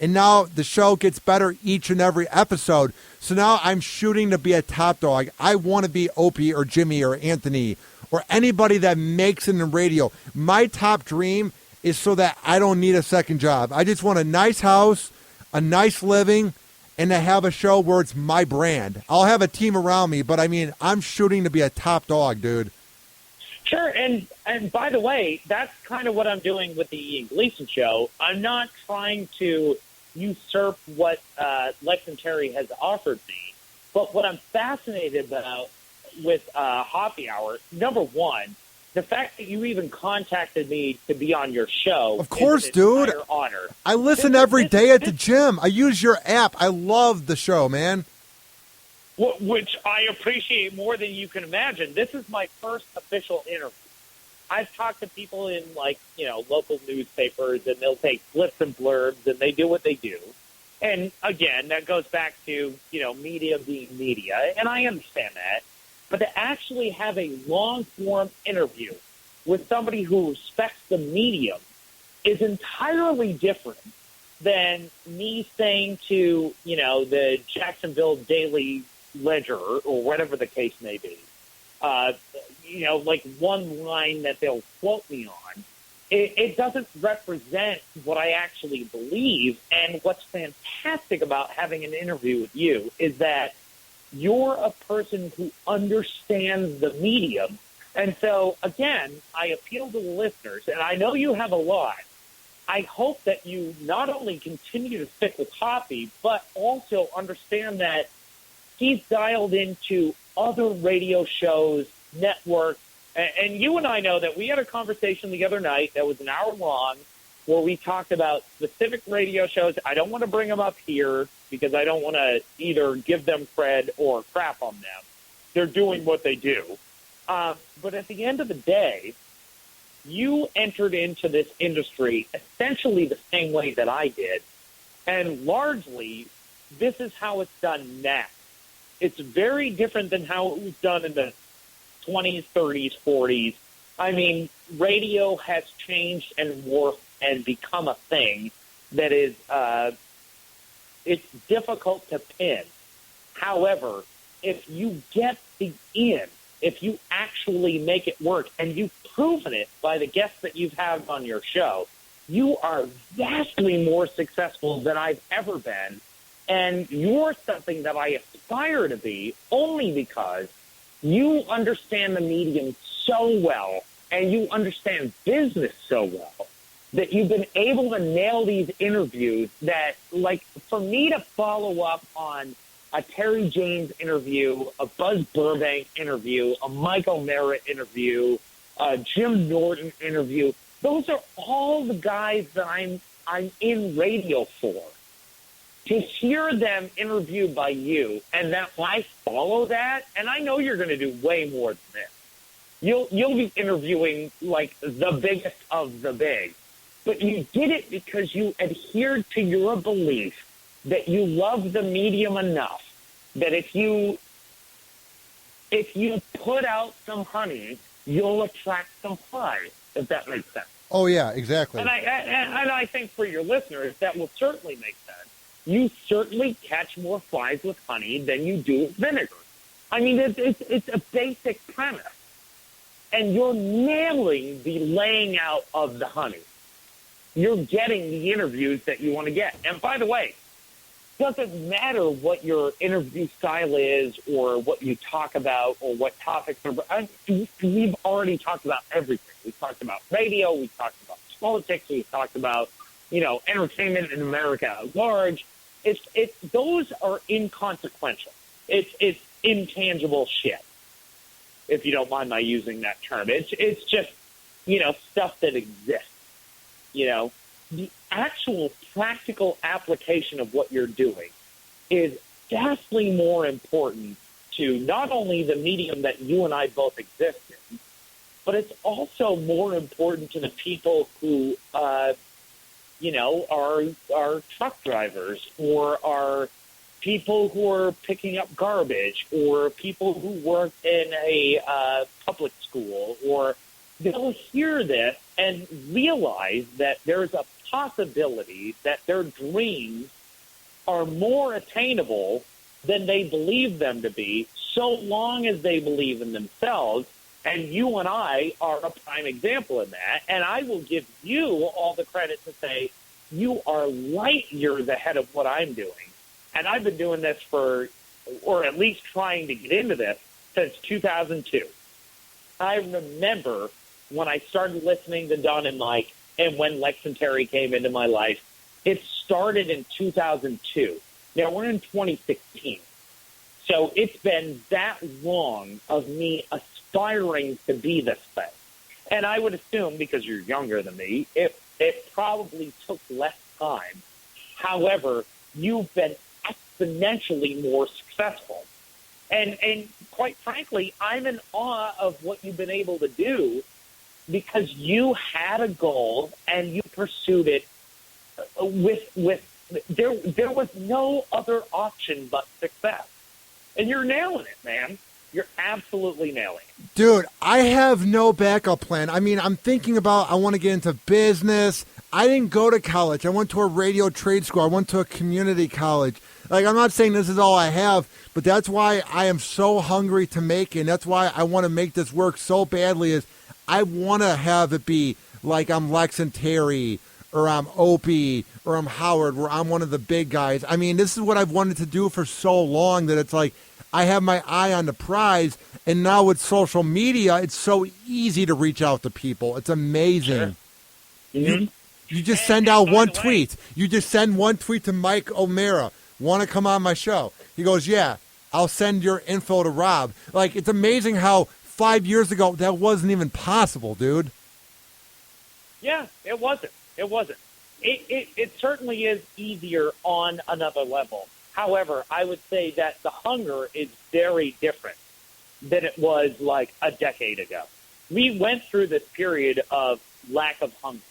And now the show gets better each and every episode. So now I'm shooting to be a top dog. I want to be Opie or Jimmy or Anthony or anybody that makes it in radio. My top dream is so that I don't need a second job. I just want a nice house, a nice living, and to have a show where it's my brand. I'll have a team around me, but I mean, I'm shooting to be a top dog, dude. Sure, and by the way, that's kind of what I'm doing with the Ian Gleason show. I'm not trying to usurp what Lex and Terry has offered me, but what I'm fascinated about with Hoppe Hour, number one, the fact that you even contacted me to be on your show. Of course, is an dude. entire honor. I listen every day at the gym. I use your app. I love the show, man. Which I appreciate more than you can imagine. This is my first official interview. I've talked to people in, local newspapers, and they'll take flips and blurbs, and they do what they do. And, again, that goes back to, media being media, and I understand that. But to actually have a long-form interview with somebody who respects the medium is entirely different than me saying to, the Jacksonville Daily Ledger or whatever the case may be, one line that they'll quote me on. It doesn't represent what I actually believe. And what's fantastic about having an interview with you is that you're a person who understands the medium. And so, again, I appeal to the listeners, and I know you have a lot. I hope that you not only continue to stick with Hoppe, but also understand that he's dialed into other radio shows, networks, and you and I know that we had a conversation the other night that was an hour long where we talked about specific radio shows. I don't want to bring them up here because I don't want to either give them cred or crap on them. They're doing what they do. But at the end of the day, you entered into this industry essentially the same way that I did, and largely this is how it's done now. It's very different than how it was done in the 20s, 30s, 40s. I mean, radio has changed and morphed and become a thing that is, it's difficult to pin. However, if you get the in, if you actually make it work, and you've proven it by the guests that you've had on your show, you are vastly more successful than I've ever been. And you're something that I aspire to be only because you understand the medium so well and you understand business so well that you've been able to nail these interviews that, for me to follow up on a Terry James interview, a Buzz Burbank interview, a Michael Merritt interview, a Jim Norton interview, those are all the guys that I'm in radio for. To hear them interviewed by you, and that I follow that, and I know you're going to do way more than this. You'll be interviewing the biggest of the big, but you did it because you adhered to your belief that you love the medium enough that if you put out some honey, you'll attract some flies. If that makes sense. Oh yeah, exactly. And I think for your listeners that will certainly make sense. You certainly catch more flies with honey than you do with vinegar. I mean, it's a basic premise. And you're nailing the laying out of the honey. You're getting the interviews that you want to get. And by the way, it doesn't matter what your interview style is or what you talk about or what topics are. We've already talked about everything. We've talked about radio. We've talked about politics. We've talked about, entertainment in America at large. Those are inconsequential. It's intangible shit, if you don't mind my using that term. It's just, stuff that exists. The actual practical application of what you're doing is vastly more important to not only the medium that you and I both exist in, but it's also more important to the people who, are truck drivers or are people who are picking up garbage or people who work in a public school, or they'll hear this and realize that there's a possibility that their dreams are more attainable than they believe them to be, so long as they believe in themselves. And you and I are a prime example in that. And I will give you all the credit to say you are light years ahead of what I'm doing. And I've been doing this or at least trying to get into this, since 2002. I remember when I started listening to Don and Mike and when Lex and Terry came into my life. It started in 2002. Now, we're in 2016. So it's been that long of me aspiring to be this thing. And I would assume, because you're younger than me, it probably took less time. However, you've been exponentially more successful. And quite frankly, I'm in awe of what you've been able to do because you had a goal and you pursued it there was no other option but success. And you're nailing it, man. You're absolutely nailing it. Dude, I have no backup plan. I mean, I'm thinking about I want to get into business. I didn't go to college. I went to a radio trade school. I went to a community college. Like, I'm not saying this is all I have, but that's why I am so hungry to make it. And that's why I want to make this work so badly is I want to have it be like I'm Lex and Terry or I'm Opie or I'm Howard where I'm one of the big guys. I mean, this is what I've wanted to do for so long that it's like I have my eye on the prize. And now with social media, it's so easy to reach out to people. It's amazing. Sure. Mm-hmm. You just send out one tweet. You just send one tweet to Mike O'Mara. Want to come on my show? He goes, yeah, I'll send your info to Rob. Like, it's amazing how 5 years ago that wasn't even possible, dude. Yeah, it wasn't. It wasn't. It certainly is easier on another level. However, I would say that the hunger is very different than it was like a decade ago. We went through this period of lack of hunger,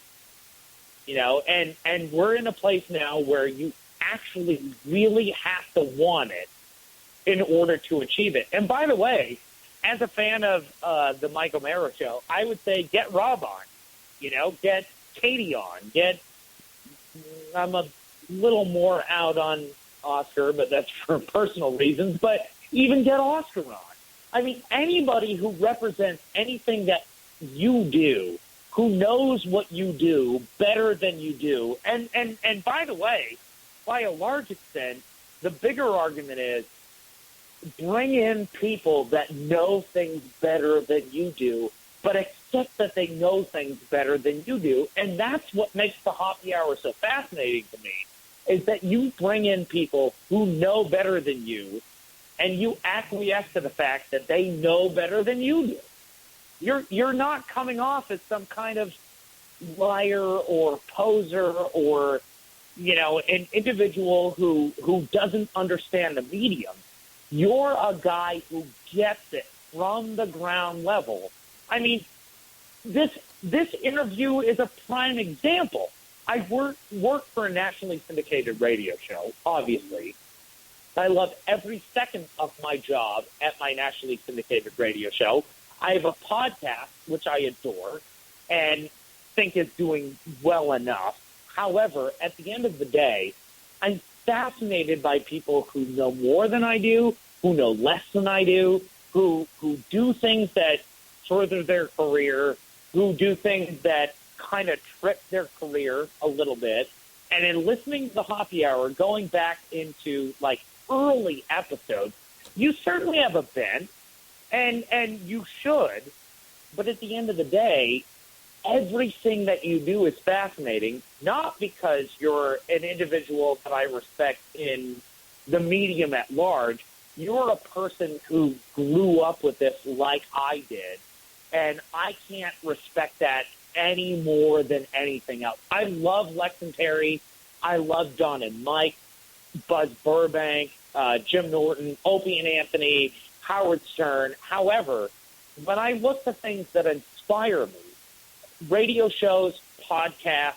you know, and we're in a place now where you actually really have to want it in order to achieve it. And by the way, as a fan of the Mike O'Mara show, I would say get Rob on, you know, get Katie on, I'm a little more out on Oscar, but that's for personal reasons, but even get Oscar on. I mean, anybody who represents anything that you do, who knows what you do better than you do, and by the way, by a large extent, the bigger argument is bring in people that know things better than you do, but accept that they know things better than you do. And that's what makes the Hoppe Hour so fascinating to me, is that you bring in people who know better than you, and you acquiesce to the fact that they know better than you do. You're not coming off as some kind of liar or poser or, you know, an individual who doesn't understand the medium. You're a guy who gets it from the ground level. I mean, this interview is a prime example. I work for a nationally syndicated radio show, obviously. I love every second of my job at my nationally syndicated radio show. I have a podcast, which I adore and think is doing well enough. However, at the end of the day, I'm fascinated by people who know more than I do, who know less than I do, who do things that further their career, who do things that kind of trip their career a little bit. And in listening to the Hoppe Hour, going back into like early episodes, you certainly have a bent, and you should. But at the end of the day, everything that you do is fascinating, not because you're an individual that I respect in the medium at large. You're a person who grew up with this like I did, and I can't respect that any more than anything else. I love Lex and Terry. I love Don and Mike, Buzz Burbank, Jim Norton, Opie and Anthony, Howard Stern. However, when I look to things that inspire me, radio shows, podcasts,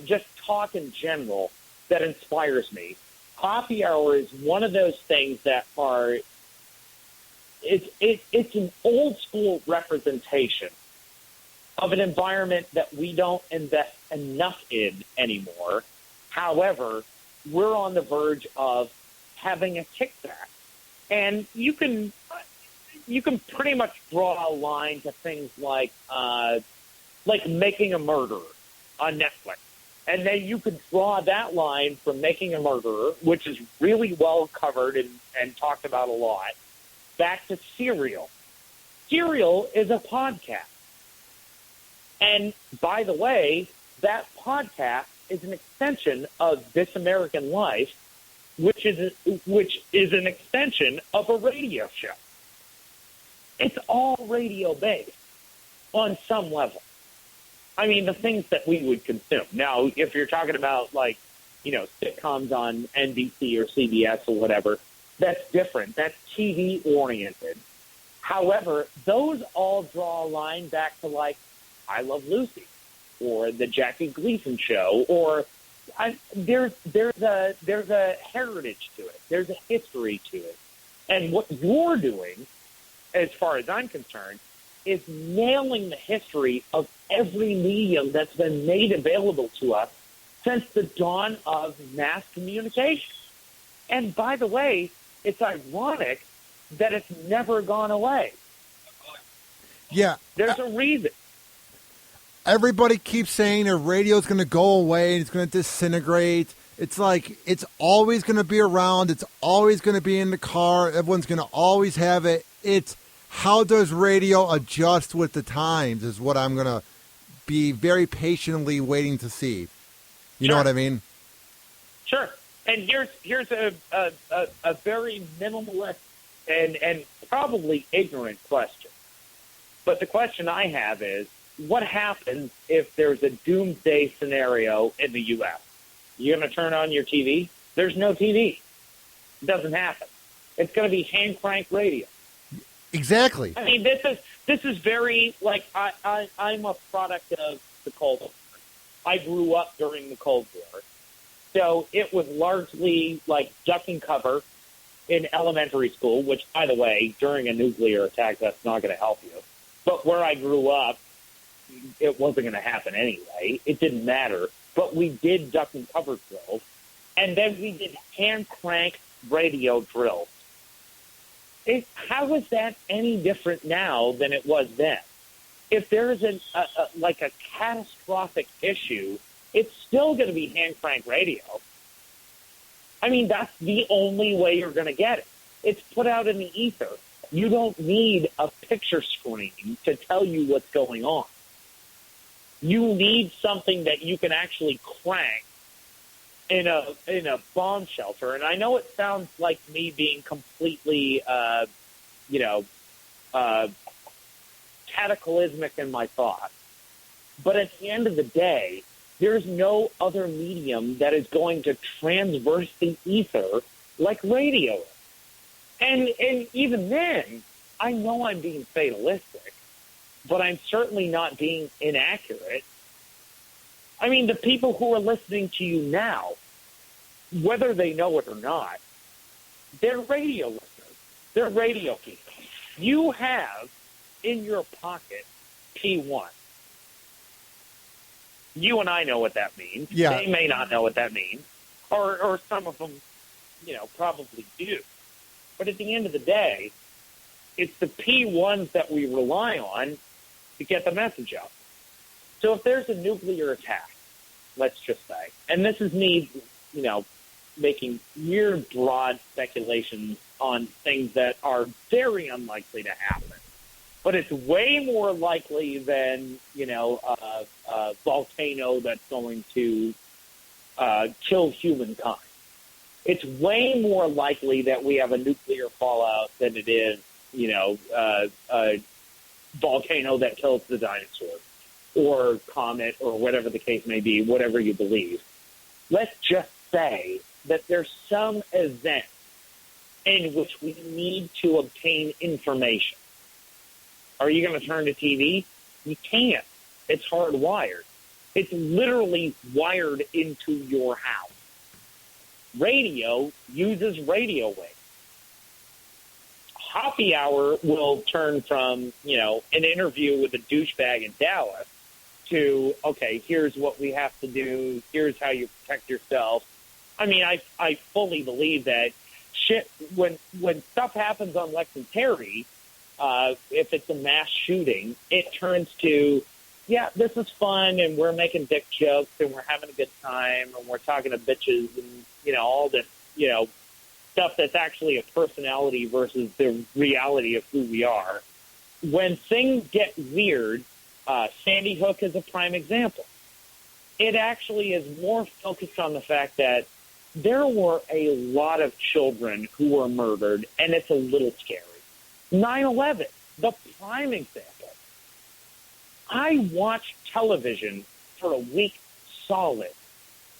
just talk in general that inspires me, Hoppe Hour is one of those things that are it's an old school representation of an environment that we don't invest enough in anymore. However, we're on the verge of having a kickback. And you can pretty much draw a line to things like Making a Murderer on Netflix. And then you could draw that line from Making a Murderer, which is really well covered and talked about a lot, back to Serial. Serial is a podcast. And by the way, that podcast is an extension of This American Life, which is an extension of a radio show. It's all radio-based on some level. I mean, the things that we would consume. Now, if you're talking about, like, you know, sitcoms on NBC or CBS or whatever, that's different. That's TV-oriented. However, those all draw a line back to, like, I Love Lucy or the Jackie Gleason show, or there's a heritage to it. There's a history to it. And what you're doing, as far as I'm concerned, is nailing the history of every medium that's been made available to us since the dawn of mass communication. And by the way, it's ironic that it's never gone away. Yeah. There's a reason. Everybody keeps saying the radio's going to go away and it's going to disintegrate. It's like it's always going to be around. It's always going to be in the car. Everyone's going to always have it. It's how does radio adjust with the times is what I'm going to be very patiently waiting to see. You know what I mean? Sure. And here's a very minimalist and probably ignorant question. But the question I have is, what happens if there's a doomsday scenario in the U.S.? You're going to turn on your TV? There's no TV. It doesn't happen. It's going to be hand crank radio. Exactly. I mean, this is very, like, I'm a product of the Cold War. I grew up during the Cold War. So it was largely like duck and cover in elementary school, which, by the way, during a nuclear attack, that's not going to help you. But where I grew up, it wasn't going to happen anyway. It didn't matter. But we did duck and cover drills, and then we did hand crank radio drills. How is that any different now than it was then? If there is a catastrophic issue, it's still going to be hand crank radio. I mean, that's the only way you're going to get it. It's put out in the ether. You don't need a picture screen to tell you what's going on. You need something that you can actually crank in a bomb shelter. And I know it sounds like me being completely, cataclysmic in my thoughts. But at the end of the day, there's no other medium that is going to transverse the ether like radio. And even then, I know I'm being fatalistic, but I'm certainly not being inaccurate. I mean, the people who are listening to you now, whether they know it or not, they're radio listeners. They're radio people. You have in your pocket P1. You and I know what that means. Yeah. They may not know what that means, or some of them, probably do. But at the end of the day, it's the P1s that we rely on to get the message out. So if there's a nuclear attack, let's just say, and this is me, making weird, broad speculations on things that are very unlikely to happen. But it's way more likely than, a volcano that's going to kill humankind. It's way more likely that we have a nuclear fallout than it is, a volcano that kills the dinosaurs or comet or whatever the case may be, whatever you believe. Let's just say that there's some event in which we need to obtain information. Are you going to turn to TV? You can't. It's hardwired. It's literally wired into your house. Radio uses radio waves. Hoppe Hour will turn from, an interview with a douchebag in Dallas to, okay, here's what we have to do. Here's how you protect yourself. I mean, I fully believe that shit, when stuff happens on Lex and Terry, if it's a mass shooting, it turns to, yeah, this is fun, and we're making dick jokes, and we're having a good time, and we're talking to bitches, and, all this, stuff that's actually a personality versus the reality of who we are. when things get weird, Sandy Hook is a prime example. It actually is more focused on the fact that there were a lot of children who were murdered, and it's a little scary. 9/11, the prime example. I watched television for a week solid,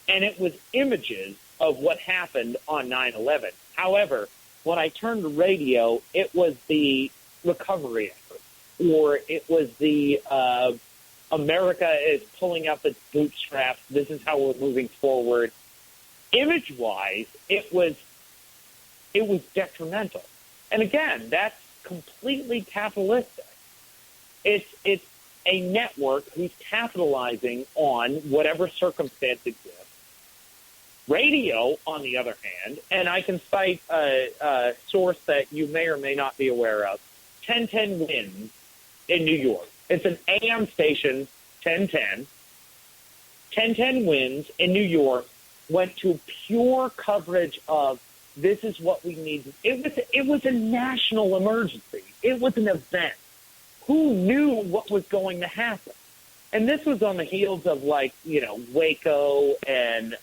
and it was images of what happened on 9/11. However, when I turned to radio, it was the recovery effort, or it was the America is pulling up its bootstraps. This is how we're moving forward. Image-wise, it was detrimental. And again, that's completely capitalistic. It's a network who's capitalizing on whatever circumstance exists. Radio, on the other hand, and I can cite a source that you may or may not be aware of, 1010 Wins in New York. It's an AM station, 1010. 1010 Wins in New York went to pure coverage of this is what we need. It was a national emergency. It was an event. Who knew what was going to happen? And this was on the heels of, Waco and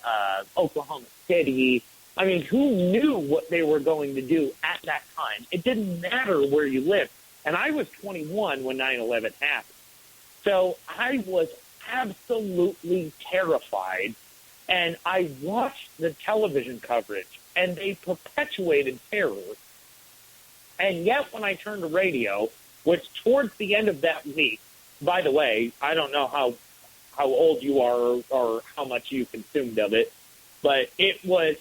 Oklahoma City. I mean, who knew what they were going to do at that time? It didn't matter where you lived. And I was 21 when 9/11 happened. So I was absolutely terrified. And I watched the television coverage, and they perpetuated terror. And yet when I turned to radio, which towards the end of that week, by the way, I don't know how old you are or how much you consumed of it, but it was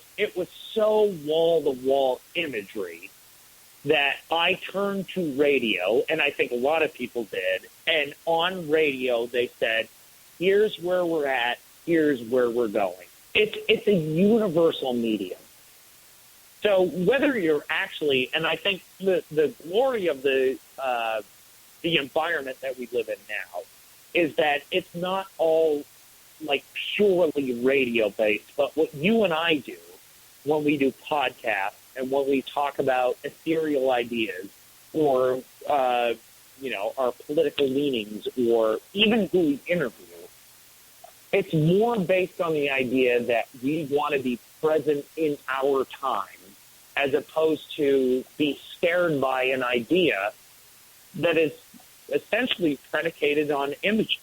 so wall-to-wall imagery that I turned to radio, and I think a lot of people did, and on radio they said, here's where we're at, here's where we're going. It's a universal medium. So whether you're actually, and I think the glory of the environment that we live in now is that it's not all like purely radio based, but what you and I do when we do podcasts and when we talk about ethereal ideas or our political leanings or even who we interview, it's more based on the idea that we want to be present in our time as opposed to be scared by an idea that is essentially predicated on images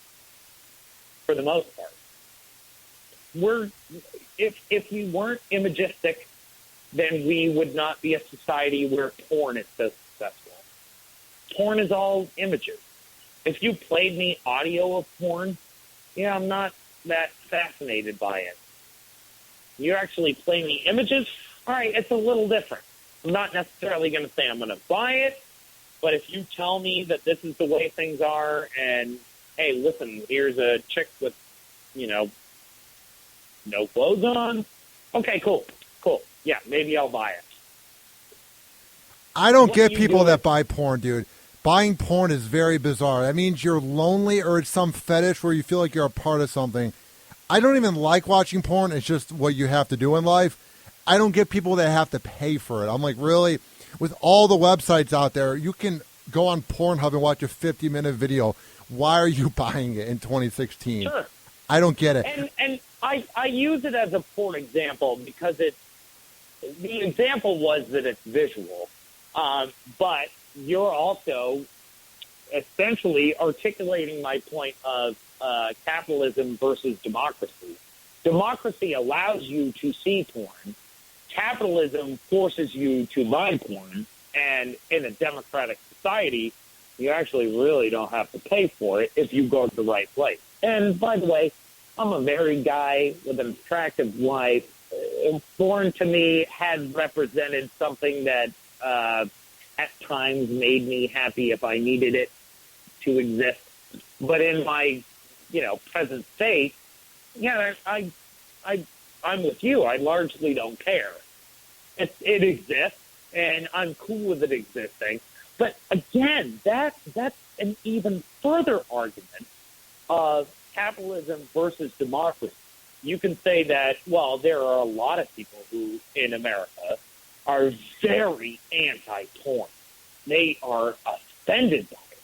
for the most part. If we weren't imagistic, then we would not be a society where porn is so successful. Porn is all images. If you played me audio of porn, I'm not that fascinated by it. You actually play me images, all right, it's a little different. I'm not necessarily going to say I'm going to buy it, but if you tell me that this is the way things are and, hey, listen, here's a chick with, no clothes on, okay, cool. Yeah, maybe I'll buy it. I don't get people that buy porn, dude. Buying porn is very bizarre. That means you're lonely or it's some fetish where you feel like you're a part of something. I don't even like watching porn. It's just what you have to do in life. I don't get people that have to pay for it. I'm like, really? With all the websites out there, you can go on Pornhub and watch a 50-minute video. Why are you buying it in 2016? Sure. I don't get it. And I use it as a poor example because the example was that it's visual. But you're also essentially articulating my point of capitalism versus democracy. Democracy allows you to see porn. Capitalism forces you to buy porn. And in a democratic society, you actually really don't have to pay for it if you go to the right place. And by the way, I'm a married guy with an attractive wife. Porn to me had represented something that at times made me happy if I needed it to exist. But in my, present state, I'm with you. I largely don't care. It exists, and I'm cool with it existing. But again, that's an even further argument of capitalism versus democracy. You can say that, well, there are a lot of people who in America are very anti-porn. They are offended by it.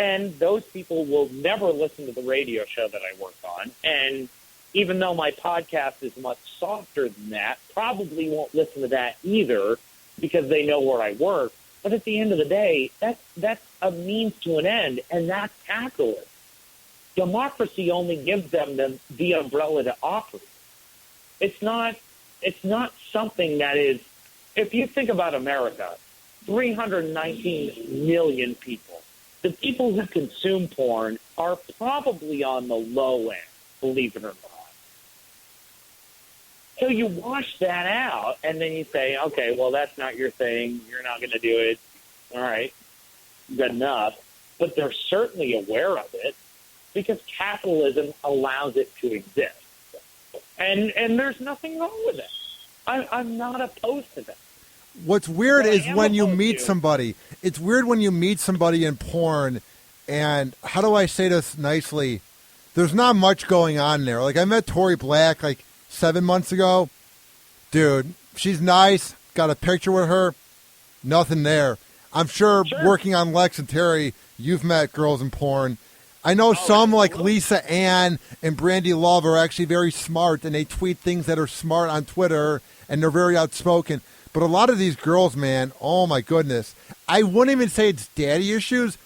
And those people will never listen to the radio show that I work on. And even though my podcast is much softer than that, probably won't listen to that either because they know where I work. But at the end of the day, that's a means to an end, and that's capitalism. Democracy only gives them the umbrella to offer. It's not something that is, if you think about America, 319 million people. The people who consume porn are probably on the low end, believe it or not. So you wash that out, and then you say, okay, well, that's not your thing. You're not going to do it. All right, good enough. But they're certainly aware of it because capitalism allows it to exist. And there's nothing wrong with it. I'm not opposed to that. What's weird is when you meet somebody. It's weird when you meet somebody in porn, and how do I say this nicely? There's not much going on there. Like, I met Tori Black, 7 months ago. Dude, she's nice. Got a picture with her. Nothing there. I'm sure working on Lex and Terry, you've met girls in porn. I know some like Lisa Ann and Brandy Love are actually very smart, and they tweet things that are smart on Twitter, and they're very outspoken. But a lot of these girls, man, oh my goodness. I wouldn't even say it's daddy issues.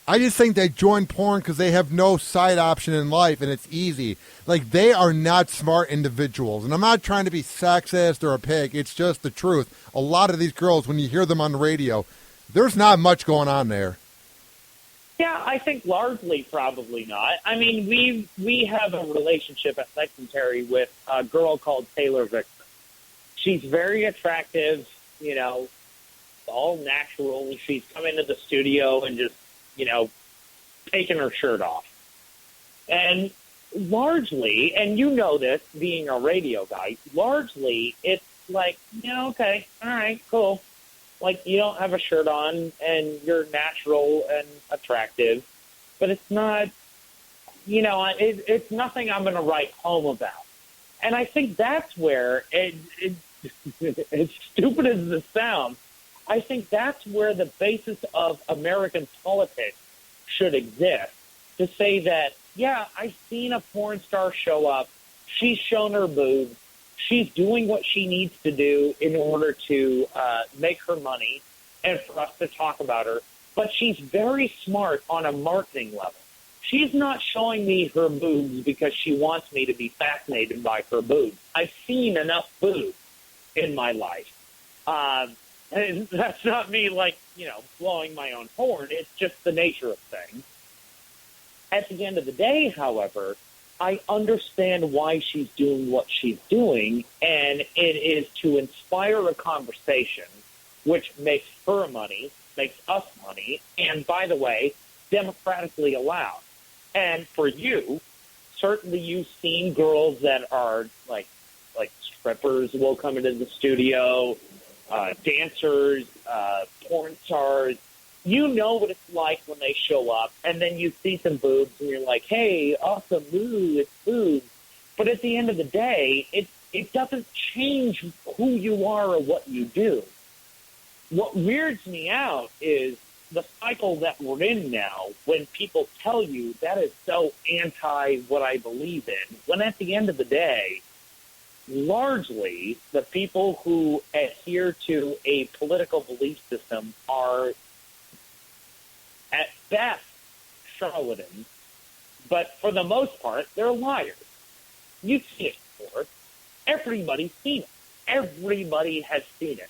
I just think they join porn because they have no side option in life, and it's easy. Like, they are not smart individuals. And I'm not trying to be sexist or a pig. It's just the truth. A lot of these girls, when you hear them on the radio, there's not much going on there. Yeah, I think largely probably not. I mean, we have a relationship at Lex and Terry with a girl called Taylor Victor. She's very attractive, all natural. She's come into the studio and just, taking her shirt off. And largely, and you know this, being a radio guy, largely it's like, okay, all right, cool. Like, you don't have a shirt on and you're natural and attractive, but it's not, it's nothing I'm going to write home about. And I think that's where, as stupid as this sounds, I think that's where the basis of American politics should exist. To say that, yeah, I've seen a porn star show up. She's shown her boobs. She's doing what she needs to do in order to make her money and for us to talk about her. But she's very smart on a marketing level. She's not showing me her boobs because she wants me to be fascinated by her boobs. I've seen enough boobs in my life. And that's not me, blowing my own horn. It's just the nature of things. At the end of the day, however, I understand why she's doing what she's doing, and it is to inspire a conversation which makes her money, makes us money, and, by the way, democratically allowed. And for you, certainly you've seen girls that are like strippers will come into the studio, dancers, porn stars. You know what it's like when they show up, and then you see some boobs, and you're like, hey, awesome, ooh, it's boobs. But at the end of the day, it doesn't change who you are or what you do. What weirds me out is the cycle that we're in now when people tell you that is so anti what I believe in, when at the end of the day, largely the people who adhere to a political belief system are at best charlatans, but for the most part, they're liars. You've seen it before. Everybody's seen it. Everybody has seen it.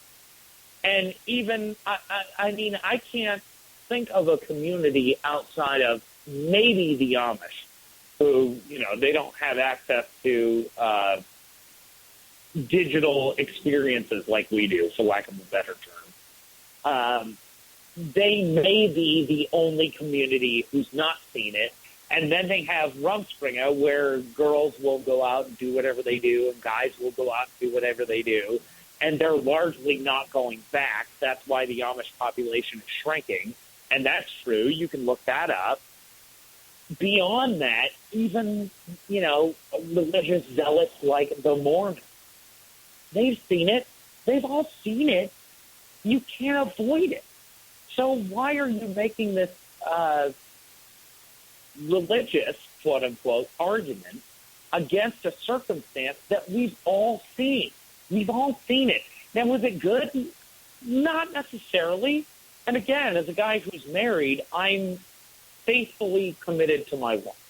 And even, I can't think of a community outside of maybe the Amish who, they don't have access to digital experiences like we do, for lack of a better term. They may be the only community who's not seen it. And then they have Rumspringa, where girls will go out and do whatever they do, and guys will go out and do whatever they do. And they're largely not going back. That's why the Amish population is shrinking. And that's true. You can look that up. Beyond that, even, religious zealots like the Mormons, they've seen it. They've all seen it. You can't avoid it. So why are you making this religious, quote-unquote, argument against a circumstance that we've all seen. We've all seen it. Now, was it good? Not necessarily. And again, as a guy who's married, I'm faithfully committed to my wife.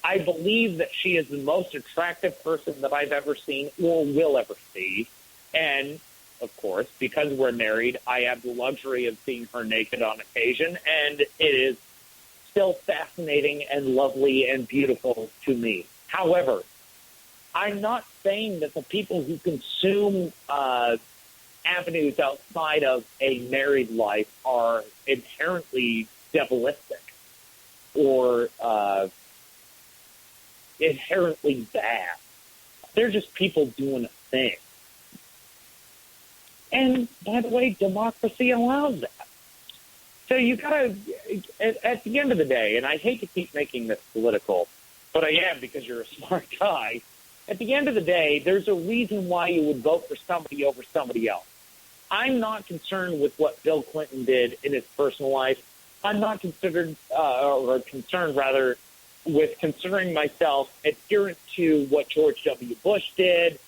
I believe that she is the most attractive person that I've ever seen or will ever see. And, of course, because we're married, I have the luxury of seeing her naked on occasion, and it is still fascinating and lovely and beautiful to me. However, I'm not saying that the people who consume avenues outside of a married life are inherently devilistic or inherently bad. They're just people doing a thing. And, by the way, democracy allows that. So you gotta, at the end of the day, and I hate to keep making this political, but I am because you're a smart guy. At the end of the day, there's a reason why you would vote for somebody over somebody else. I'm not concerned with what Bill Clinton did in his personal life. I'm not concerned with considering myself adherent to what George W. Bush did.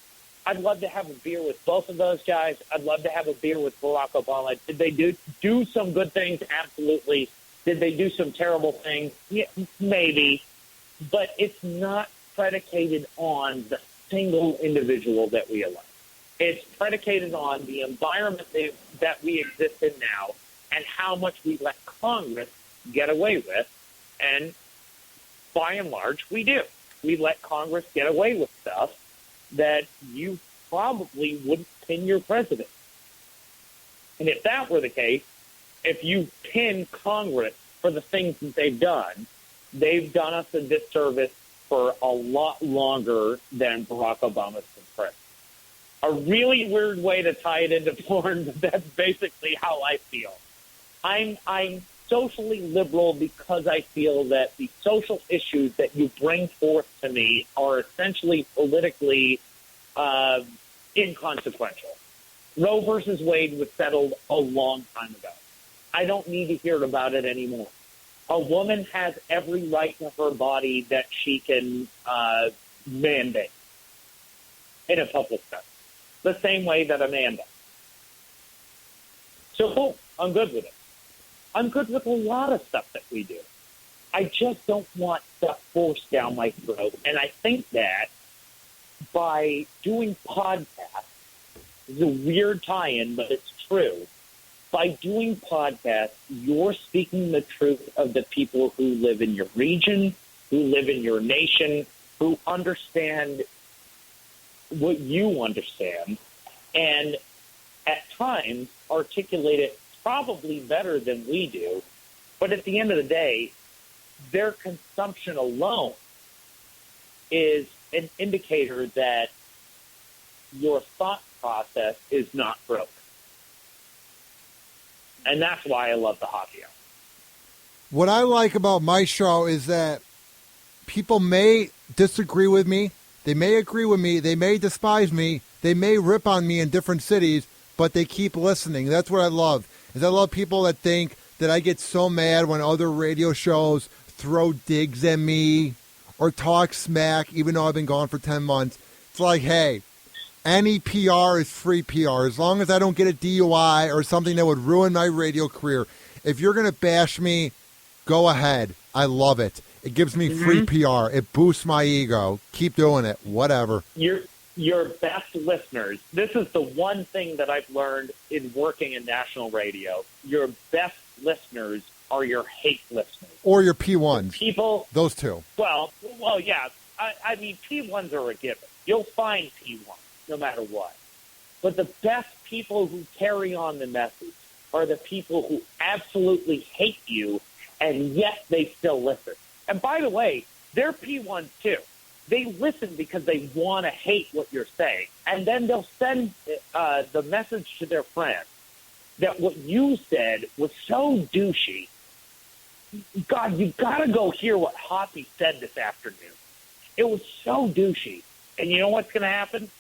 I'd love to have a beer with both of those guys. I'd love to have a beer with Barack Obama. Did they do some good things? Absolutely. Did they do some terrible things? Yeah, maybe. But it's not predicated on the single individual that we elect. It's predicated on the environment that we exist in now and how much we let Congress get away with. And by and large, we do. We let Congress get away with stuff that you probably wouldn't pin your president. And if that were the case, if you pin Congress for the things that they've done us a disservice for a lot longer than Barack Obama's been president. A really weird way to tie it into porn, but that's basically how I feel. I'm socially liberal because I feel that the social issues that you bring forth to me are essentially politically inconsequential. Roe versus Wade was settled a long time ago. I don't need to hear about it anymore. A woman has every right to her body that she can mandate in a public sense, the same way that a man does. So, cool. I'm good with it. I'm good with a lot of stuff that we do. I just don't want stuff forced down my throat. And I think that by doing podcasts, it's a weird tie-in, but it's true. By doing podcasts, you're speaking the truth of the people who live in your region, who live in your nation, who understand what you understand, and at times articulate it probably better than we do. But at the end of the day, their consumption alone is an indicator that your thought process is not broken. And that's why I love the Hoppe Hour. What I like about my show is that people may disagree with me. They may agree with me. They may despise me. They may rip on me in different cities, but they keep listening. That's what I love. Is I love people that think that I get so mad when other radio shows throw digs at me or talk smack, even though I've been gone for 10 months. It's like, hey, any PR is free PR. As long as I don't get a DUI or something that would ruin my radio career. If you're going to bash me, go ahead. I love it. It gives me free PR. It boosts my ego. Keep doing it. Whatever. Your best listeners, this is the one thing that I've learned in working in national radio. Your best listeners are your hate listeners. Or your P1s. People. Those two. Well, yeah. I mean, P1s are a given. You'll find P1s no matter what. But the best people who carry on the message are the people who absolutely hate you, and yet they still listen. And by the way, they're P1s too. They listen because they want to hate what you're saying. And then they'll send the message to their friends that what you said was so douchey. God, you've got to go hear what Hoppe said this afternoon. It was so douchey. And you know what's going to happen?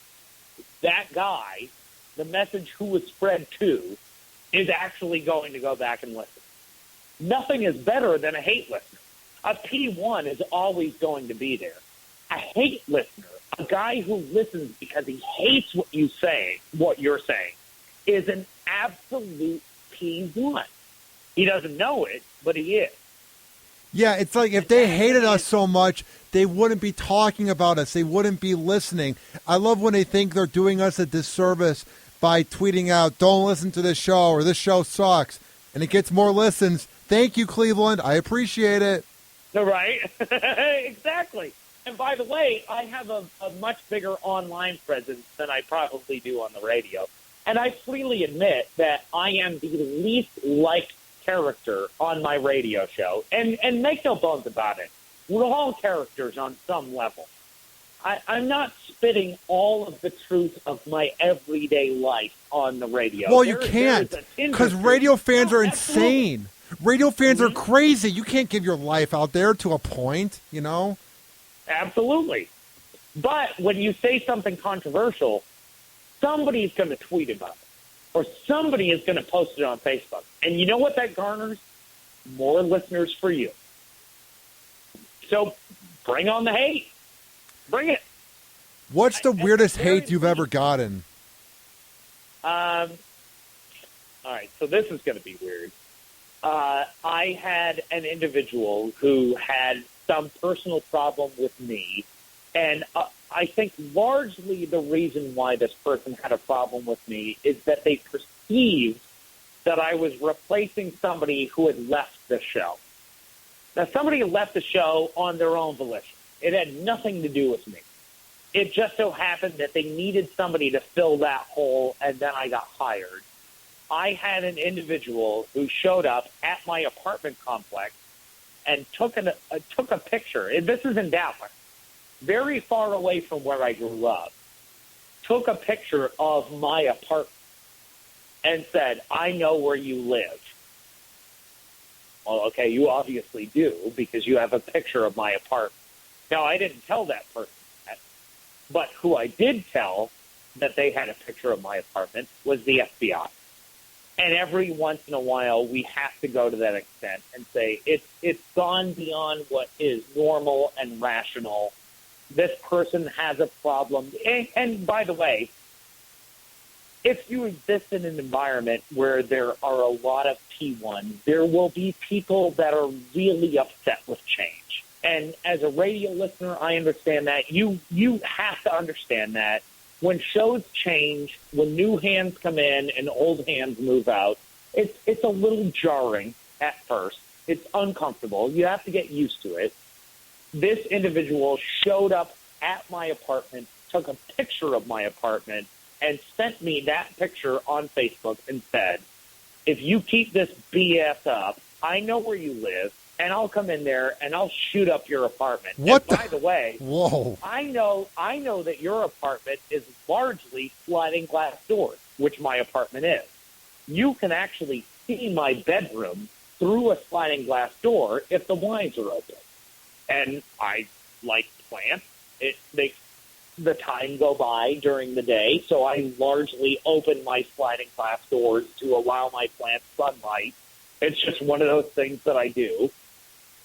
That guy, the message who was spread to, is actually going to go back and listen. Nothing is better than a hate listener. A P1 is always going to be there. A hate listener, a guy who listens because he hates what you're saying, is an absolute P1. He doesn't know it, but he is. Yeah, it's like if they hated us so much, they wouldn't be talking about us. They wouldn't be listening. I love when they think they're doing us a disservice by tweeting out, don't listen to this show or this show sucks. And it gets more listens. Thank you, Cleveland. I appreciate it. Right? Exactly. And by the way, I have a much bigger online presence than I probably do on the radio. And I freely admit that I am the least liked character on my radio show. And make no bones about it. We're all characters on some level. I'm not spitting all of the truth of my everyday life on the radio. Well, you can't, because radio fans are insane. Radio fans are crazy. You can't give your life out there to a point, you know? Absolutely. But when you say something controversial, somebody's going to tweet about it, or somebody is going to post it on Facebook. And you know what that garners? More listeners for you. So bring on the hate. Bring it. What's the weirdest hate you've ever gotten? All right, so this is going to be weird. I had an individual who had some personal problem with me, and I think largely the reason why this person had a problem with me is that they perceived that I was replacing somebody who had left the show. Now, somebody had left the show on their own volition. It had nothing to do with me. It just so happened that they needed somebody to fill that hole, and then I got hired. I had an individual who showed up at my apartment complex and took a picture. And this is in Dallas, very far away from where I grew up. Took a picture of my apartment and said, I know where you live. Well, okay, you obviously do because you have a picture of my apartment. Now, I didn't tell that person that, but who I did tell that they had a picture of my apartment was the FBI. And every once in a while, we have to go to that extent and say, it's gone beyond what is normal and rational. This person has a problem. And by the way, if you exist in an environment where there are a lot of P1s, there will be people that are really upset with change. And as a radio listener, I understand that. You have to understand that. When shows change, when new hands come in and old hands move out, it's a little jarring at first. It's uncomfortable. You have to get used to it. This individual showed up at my apartment, took a picture of my apartment, and sent me that picture on Facebook and said, if you keep this BS up, I know where you live, and I'll come in there and I'll shoot up your apartment. What? And by the way, whoa! I know that your apartment is largely sliding glass doors, which my apartment is. You can actually see my bedroom through a sliding glass door if the blinds are open. And I like plants. It makes the time go by during the day, so I largely open my sliding glass doors to allow my plants sunlight. It's just one of those things that I do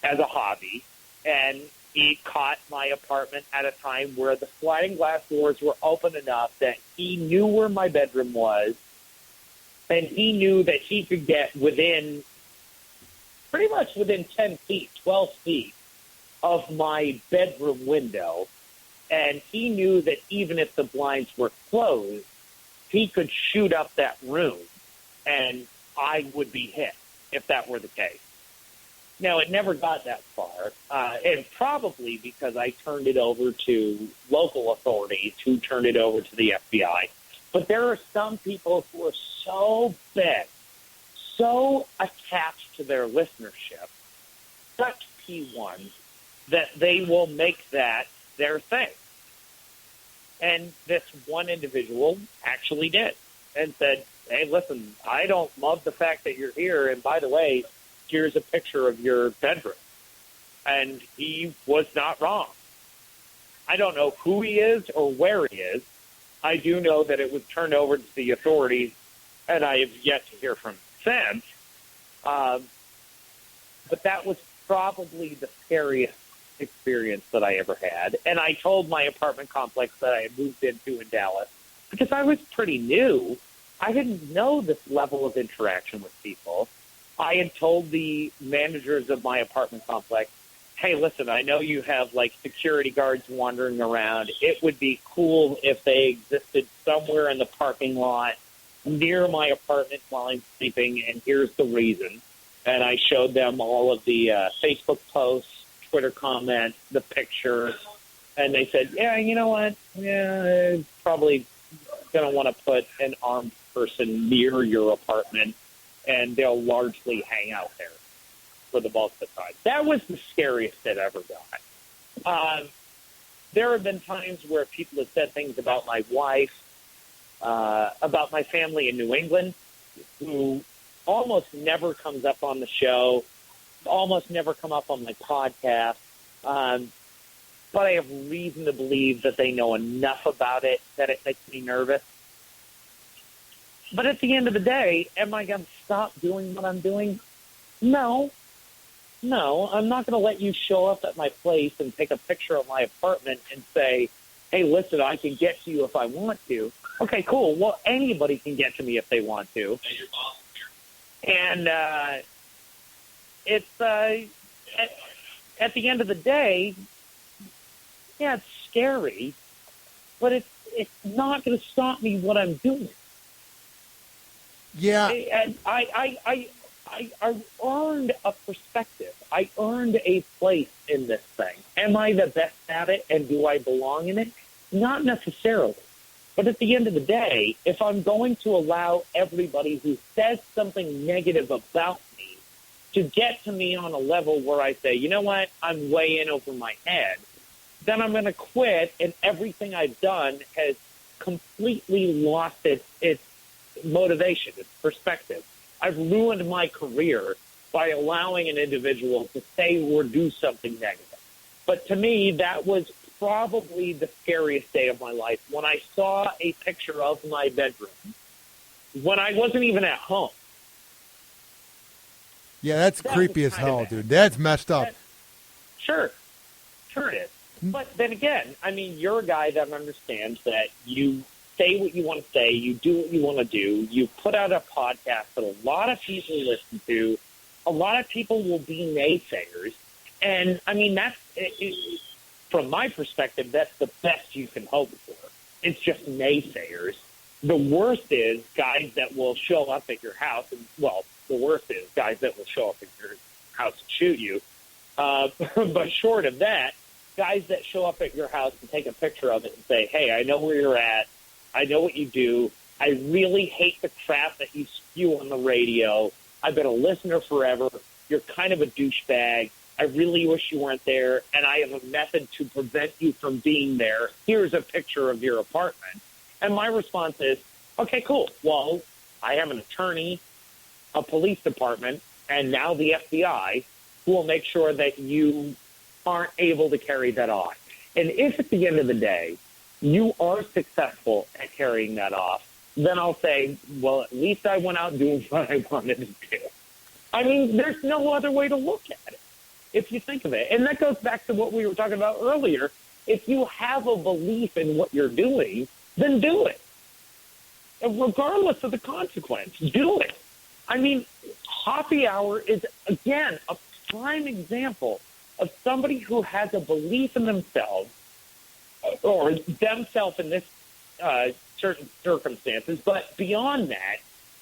as a hobby, and he caught my apartment at a time where the sliding glass doors were open enough that he knew where my bedroom was, and he knew that he could get pretty much within 10 feet, 12 feet of my bedroom window, and he knew that even if the blinds were closed, he could shoot up that room, and I would be hit if that were the case. Now, it never got that far, and probably because I turned it over to local authorities who turned it over to the FBI. But there are some people who are so bent, so attached to their listenership, such P1s, that they will make that their thing. And this one individual actually did and said, hey, listen, I don't love the fact that you're here, and by the way, here's a picture of your bedroom. And he was not wrong. I don't know who he is or where he is. I do know that it was turned over to the authorities, and I have yet to hear from him since. But that was probably the scariest experience that I ever had. And I told my apartment complex that I had moved into in Dallas because I was pretty new. I didn't know this level of interaction with people. I had told the managers of my apartment complex, hey, listen, I know you have like security guards wandering around. It would be cool if they existed somewhere in the parking lot near my apartment while I'm sleeping, and here's the reason. And I showed them all of the Facebook posts, Twitter comments, the pictures, and they said, yeah, you know what? Yeah, probably going to want to put an armed person near your apartment, and they'll largely hang out there for the bulk of the time. That was the scariest it ever got. There have been times where people have said things about my wife, about my family in New England, who almost never comes up on the show, almost never come up on my podcast. But I have reason to believe that they know enough about it that it makes me nervous. But at the end of the day, am I going to stop doing what I'm doing? No, I'm not going to let you show up at my place and take a picture of my apartment and say, hey, listen, I can get to you if I want to. Okay, cool. Well, anybody can get to me if they want to. And it's at the end of the day, yeah, it's scary, but it's not going to stop me what I'm doing. Yeah. And I earned a perspective. I earned a place in this thing. Am I the best at it, and do I belong in it? Not necessarily. But at the end of the day, if I'm going to allow everybody who says something negative about me to get to me on a level where I say, you know what, I'm way in over my head, then I'm going to quit, and everything I've done has completely lost its motivation, its perspective. I've ruined my career by allowing an individual to say or do something negative. But to me, that was probably the scariest day of my life when I saw a picture of my bedroom when I wasn't even at home. Yeah, that's creepy as hell, dude. That's messed up. Sure it is. But then again, I mean, you're a guy that understands that you say what you want to say, you do what you want to do, you put out a podcast that a lot of people listen to, a lot of people will be naysayers, and I mean, that's from my perspective, that's the best you can hope for. It's just naysayers. The worst is guys that will show up at your house, and, well, the worst is guys that will show up at your house and shoot you, but short of that, guys that show up at your house and take a picture of it and say, hey, I know where you're at, I know what you do, I really hate the crap that you spew on the radio, I've been a listener forever, you're kind of a douchebag, I really wish you weren't there, and I have a method to prevent you from being there. Here's a picture of your apartment. And my response is, okay, cool. Well, I have an attorney, a police department, and now the FBI who will make sure that you aren't able to carry that off. And if at the end of the day you are successful at carrying that off, then I'll say, well, at least I went out doing what I wanted to do. I mean, there's no other way to look at it, if you think of it. And that goes back to what we were talking about earlier. If you have a belief in what you're doing, then do it. And regardless of the consequence, do it. I mean, Hoppe Hour is, again, a prime example of somebody who has a belief in themselves, or themselves in this certain circumstances, but beyond that,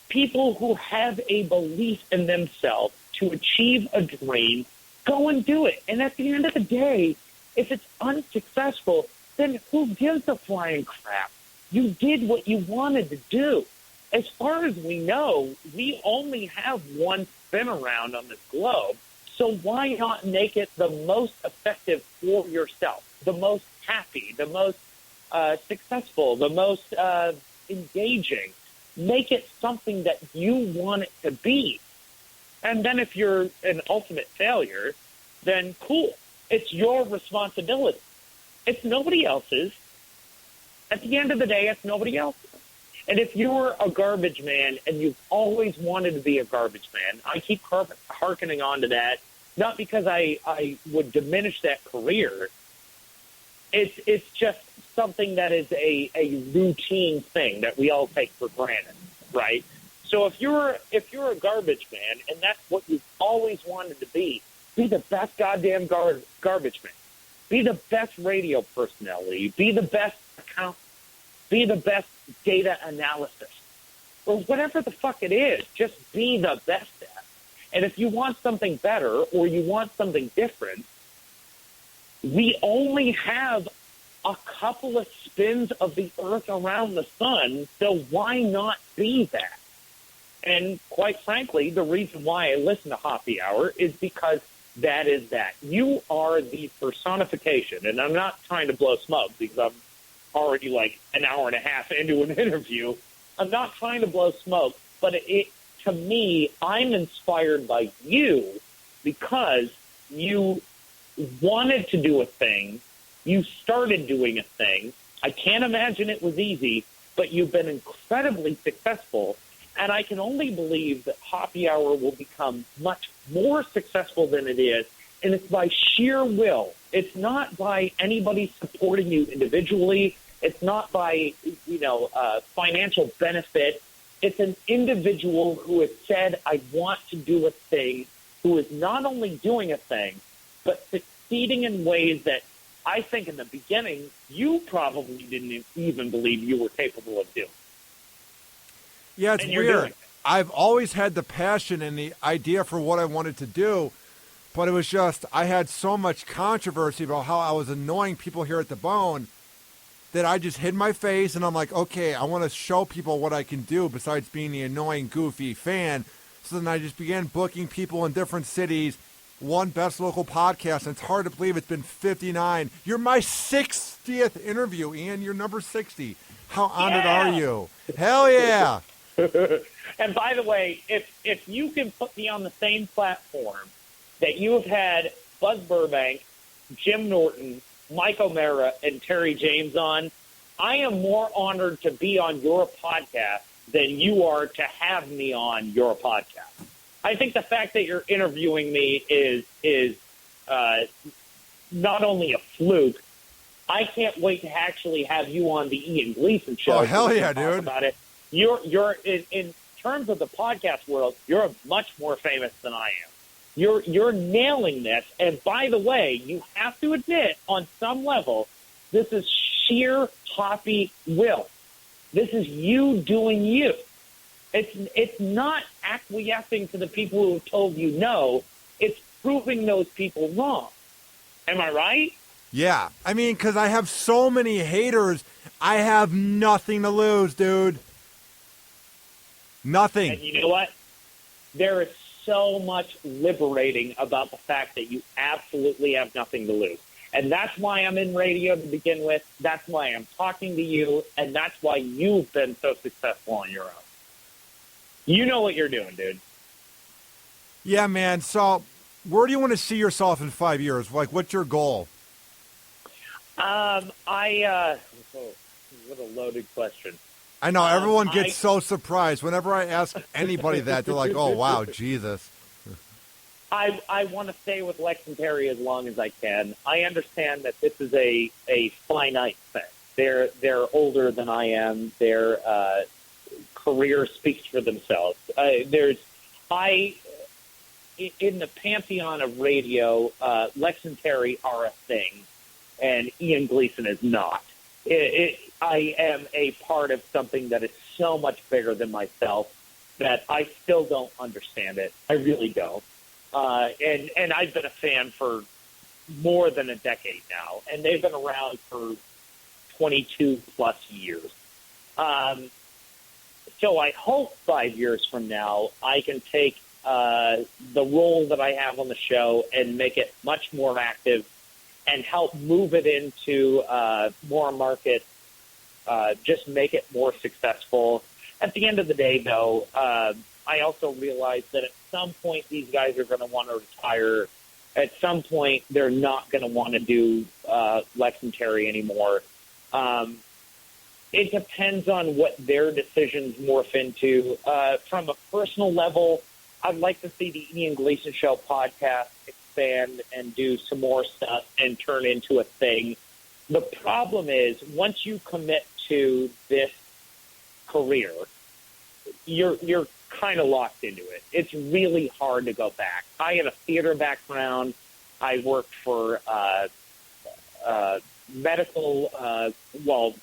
people who have a belief in themselves to achieve a dream, go and do it. And at the end of the day, if it's unsuccessful, then who gives a flying crap? You did what you wanted to do. As far as we know, we only have one spin around on this globe, so why not make it the most effective for yourself, the most happy, the most successful, the most engaging? Make it something that you want it to be. And then if you're an ultimate failure, then cool. It's your responsibility. It's nobody else's. At the end of the day, it's nobody else's. And if you're a garbage man and you've always wanted to be a garbage man, I keep harkening on to that not because I would diminish that career. It's just something that is a routine thing that we all take for granted, right? So if you're a garbage man and that's what you've always wanted to be the best goddamn garbage man. Be the best radio personality. Be the best accountant. Be the best data analysis. Or whatever the fuck it is, just be the best at it. And if you want something better or you want something different, we only have a couple of spins of the Earth around the sun, so why not be that? And quite frankly, the reason why I listen to Hoppe Hour is because that is that. You are the personification, and I'm not trying to blow smoke because I'm already like an hour and a half into an interview. I'm not trying to blow smoke, but to me, I'm inspired by you because you wanted to do a thing. You started doing a thing. I can't imagine it was easy, but you've been incredibly successful. And I can only believe that Hoppe Hour will become much more successful than it is. And it's by sheer will. It's not by anybody supporting you individually. It's not by, financial benefit. It's an individual who has said, I want to do a thing, who is not only doing a thing, but succeeding in ways that I think in the beginning you probably didn't even believe you were capable of doing. Yeah, it's weird. I've always had the passion and the idea for what I wanted to do, but it was just I had so much controversy about how I was annoying people here at the Bone that I just hid my face, and I'm like, okay, I want to show people what I can do besides being the annoying, goofy fan. So then I just began booking people in different cities, one best local podcast, and it's hard to believe it's been 59. You're my 60th interview, Ian. You're number 60. How honored are you? Hell yeah. And by the way, if you can put me on the same platform that you have had Buzz Burbank, Jim Norton, Mike O'Mara, and Terry James on, I am more honored to be on your podcast than you are to have me on your podcast. I think the fact that you're interviewing me is not only a fluke. I can't wait to actually have you on the Ian Gleason show. Oh, hell yeah, dude. About it. You're in terms of the podcast world, you're much more famous than I am. You're nailing this. And by the way, you have to admit, on some level, this is sheer Hoppe will. This is you doing you. It's not acquiescing to the people who have told you no. It's proving those people wrong. Am I right? Yeah. I mean, because I have so many haters, I have nothing to lose, dude. Nothing. And you know what? There is so much liberating about the fact that you absolutely have nothing to lose. And that's why I'm in radio to begin with. That's why I'm talking to you. And that's why you've been so successful on your own. You know what you're doing, dude. Yeah, man. So where do you want to see yourself in 5 years? Like, what's your goal? What a loaded question. I know, everyone gets so surprised. Whenever I ask anybody that, they're like, oh, wow, Jesus. I want to stay with Lex and Terry as long as I can. I understand that this is a finite thing. They're older than I am. Their career speaks for themselves. In the pantheon of radio, Lex and Terry are a thing, and Ian Gleason is not. I am a part of something that is so much bigger than myself that I still don't understand it. I really don't. And I've been a fan for more than a decade now, and they've been around for 22 plus years. So I hope 5 years from now I can take the role that I have on the show and make it much more active and help move it into more markets, just make it more successful. At the end of the day, though, I also realize that at some point these guys are going to want to retire. At some point, they're not going to want to do Lex and Terry anymore. It depends on what their decisions morph into. From a personal level, I'd like to see the Ian Gleason Show podcast expand and do some more stuff and turn into a thing. The problem is once you commit to this career, you're kind of locked into it. It's really hard to go back. I had a theater background. I worked for medical,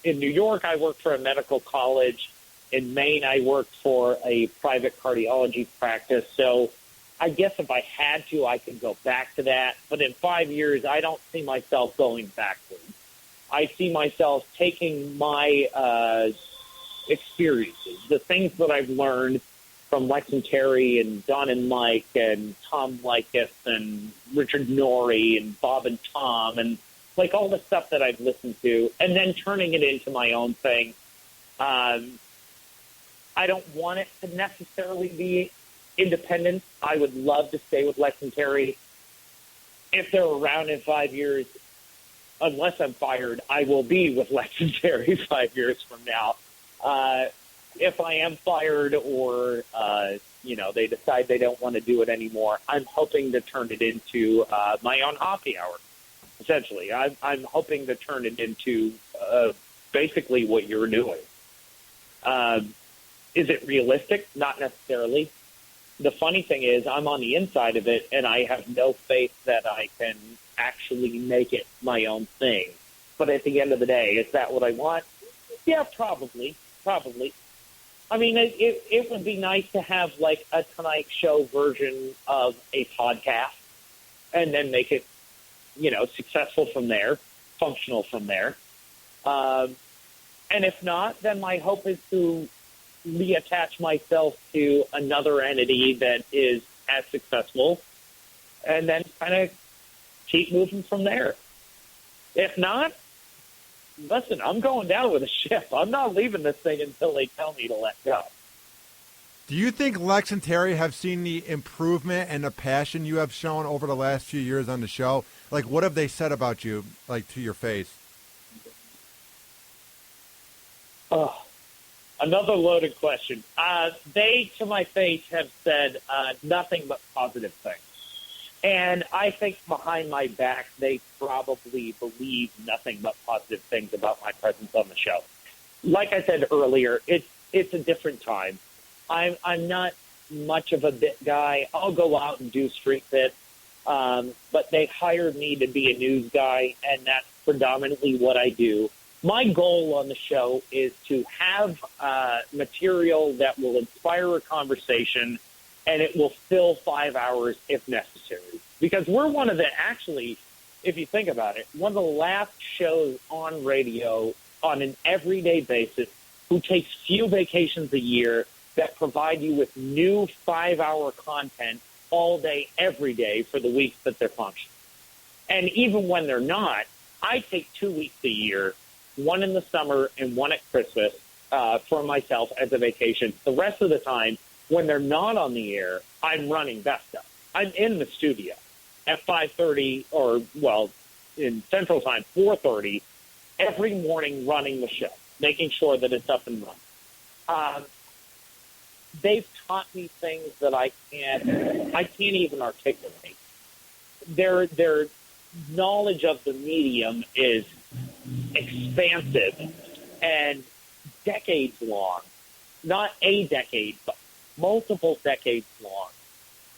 in New York, I worked for a medical college. In Maine, I worked for a private cardiology practice. So I guess if I had to, I could go back to that. But in 5 years, I don't see myself going backwards. I see myself taking my experiences, the things that I've learned from Lex and Terry and Don and Mike and Tom Likas and Richard Norrie and Bob and Tom and like all the stuff that I've listened to, and then turning it into my own thing. I don't want it to necessarily be independent. I would love to stay with Lex and Terry. If they're around in 5 years, unless I'm fired, I will be with Lex and Terry 5 years from now. If I am fired or, they decide they don't want to do it anymore, I'm hoping to turn it into my own Hoppe Hour, essentially. I'm hoping to turn it into basically what you're doing. Is it realistic? Not necessarily. The funny thing is I'm on the inside of it, and I have no faith that I can actually make it my own thing. But at the end of the day, is that what I want? Yeah, probably. I mean, it would be nice to have like a Tonight Show version of a podcast and then make it, successful from there, functional from there. And if not, then my hope is to reattach myself to another entity that is as successful and then kind of keep moving from there. If not, listen, I'm going down with a ship. I'm not leaving this thing until they tell me to let go. Do you think Lex and Terry have seen the improvement and the passion you have shown over the last few years on the show? Like, what have they said about you, like, to your face? Oh, another loaded question. They, to my face, have said nothing but positive things. And I think behind my back, they probably believe nothing but positive things about my presence on the show. Like I said earlier, it's a different time. I'm not much of a bit guy. I'll go out and do street bits, but they hired me to be a news guy, and that's predominantly what I do. My goal on the show is to have material that will inspire a conversation, and it will fill 5 hours if necessary. Because we're one of the, actually, if you think about it, one of the last shows on radio on an everyday basis who takes few vacations a year that provide you with new 5-hour content all day, every day for the weeks that they're functioning. And even when they're not, I take 2 weeks a year, one in the summer and one at Christmas for myself as a vacation. The rest of the time, when they're not on the air, I'm running that stuff. I'm in the studio at 5:30 or, in Central Time, 4:30, every morning running the show, making sure that it's up and running. They've taught me things that I can't even articulate. Their knowledge of the medium is expansive and decades long, not a decade, but multiple decades long,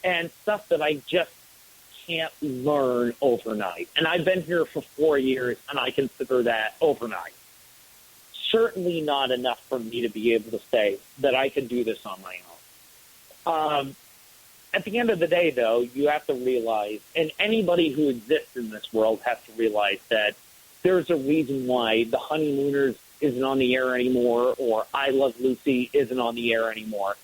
and stuff that I just can't learn overnight. And I've been here for 4 years, and I consider that overnight. Certainly not enough for me to be able to say that I can do this on my own. At the end of the day, though, you have to realize, and anybody who exists in this world has to realize that there's a reason why The Honeymooners isn't on the air anymore, or I Love Lucy isn't on the air anymore.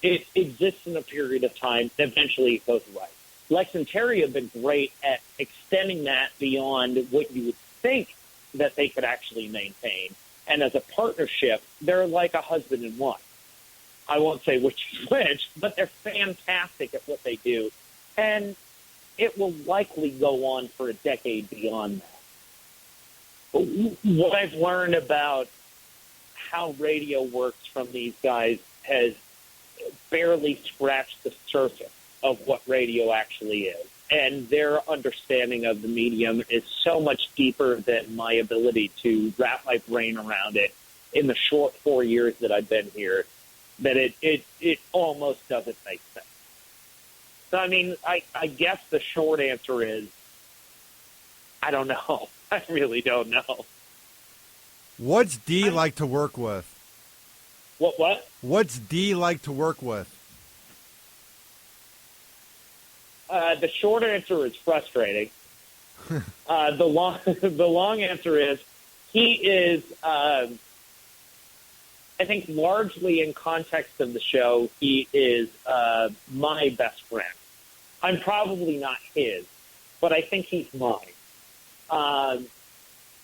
It exists in a period of time. Eventually it goes away. Lex and Terry have been great at extending that beyond what you would think that they could actually maintain. And as a partnership, they're like a husband and wife. I won't say which is which, but they're fantastic at what they do. And it will likely go on for a decade beyond that. What I've learned about how radio works from these guys has barely scratched the surface of what radio actually is. and their understanding of the medium is so much deeper than my ability to wrap my brain around it in the short 4 years that I've been here, that it almost doesn't make sense. So, I mean, I guess the short answer is, I don't know. I really don't know. What's D like to work with? What? What's D like to work with? The short answer is frustrating. The long answer is he is, I think largely in context of the show, he is my best friend. I'm probably not his, but I think he's mine.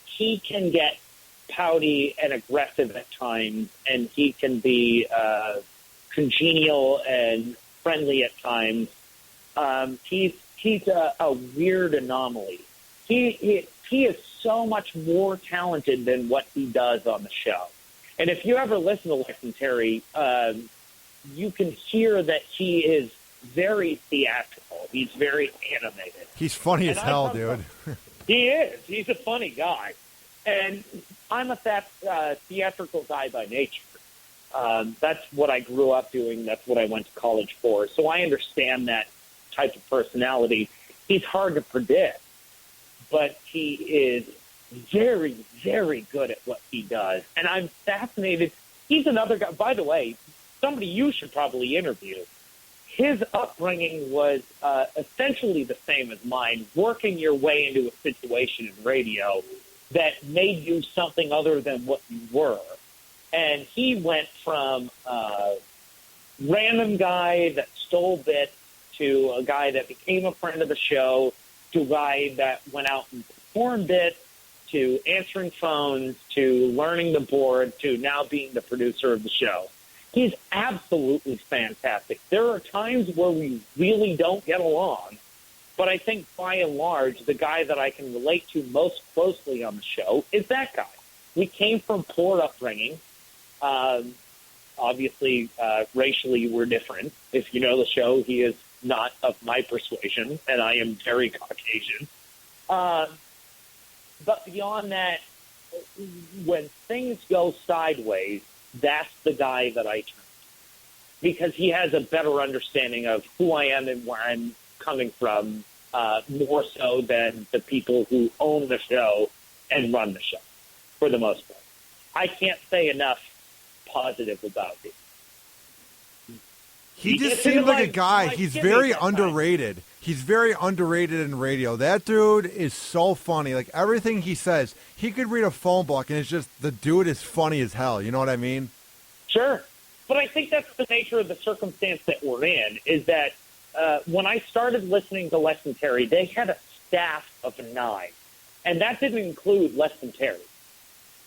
He can get pouty and aggressive at times, and he can be congenial and friendly at times. He's a weird anomaly. He is so much more talented than what he does on the show. And if you ever listen to Lex and Terry, you can hear that he is very theatrical. He's very animated. He's funny as hell, dude. He is. He's a funny guy. And I'm a theatrical guy by nature. That's what I grew up doing. That's what I went to college for. So I understand that type of personality. He's hard to predict, but he is very, very good at what he does. And I'm fascinated. He's another guy. By the way, somebody you should probably interview. His upbringing was essentially the same as mine, working your way into a situation in radio that made you something other than what you were. And he went from a random guy that stole bits to a guy that became a friend of the show, to a guy that went out and performed bits, to answering phones, to learning the board, to now being the producer of the show. He's absolutely fantastic. There are times where we really don't get along, but I think by and large, the guy that I can relate to most closely on the show is that guy. We came from poor upbringing. Obviously, racially, we're different. If you know the show, he is not of my persuasion, and I am very Caucasian. But beyond that, when things go sideways, that's the guy that I turn to, because he has a better understanding of who I am and where I'm coming from, more so than the people who own the show and run the show, for the most part. I can't say enough positive about it. He just seems like a guy. He's very underrated. He's very underrated in radio. That dude is so funny. Like, everything he says, he could read a phone book, and it's just, the dude is funny as hell. You know what I mean? Sure. But I think that's the nature of the circumstance that we're in, is that when I started listening to Lex and Terry, they had a staff of 9. And that didn't include Lex and Terry.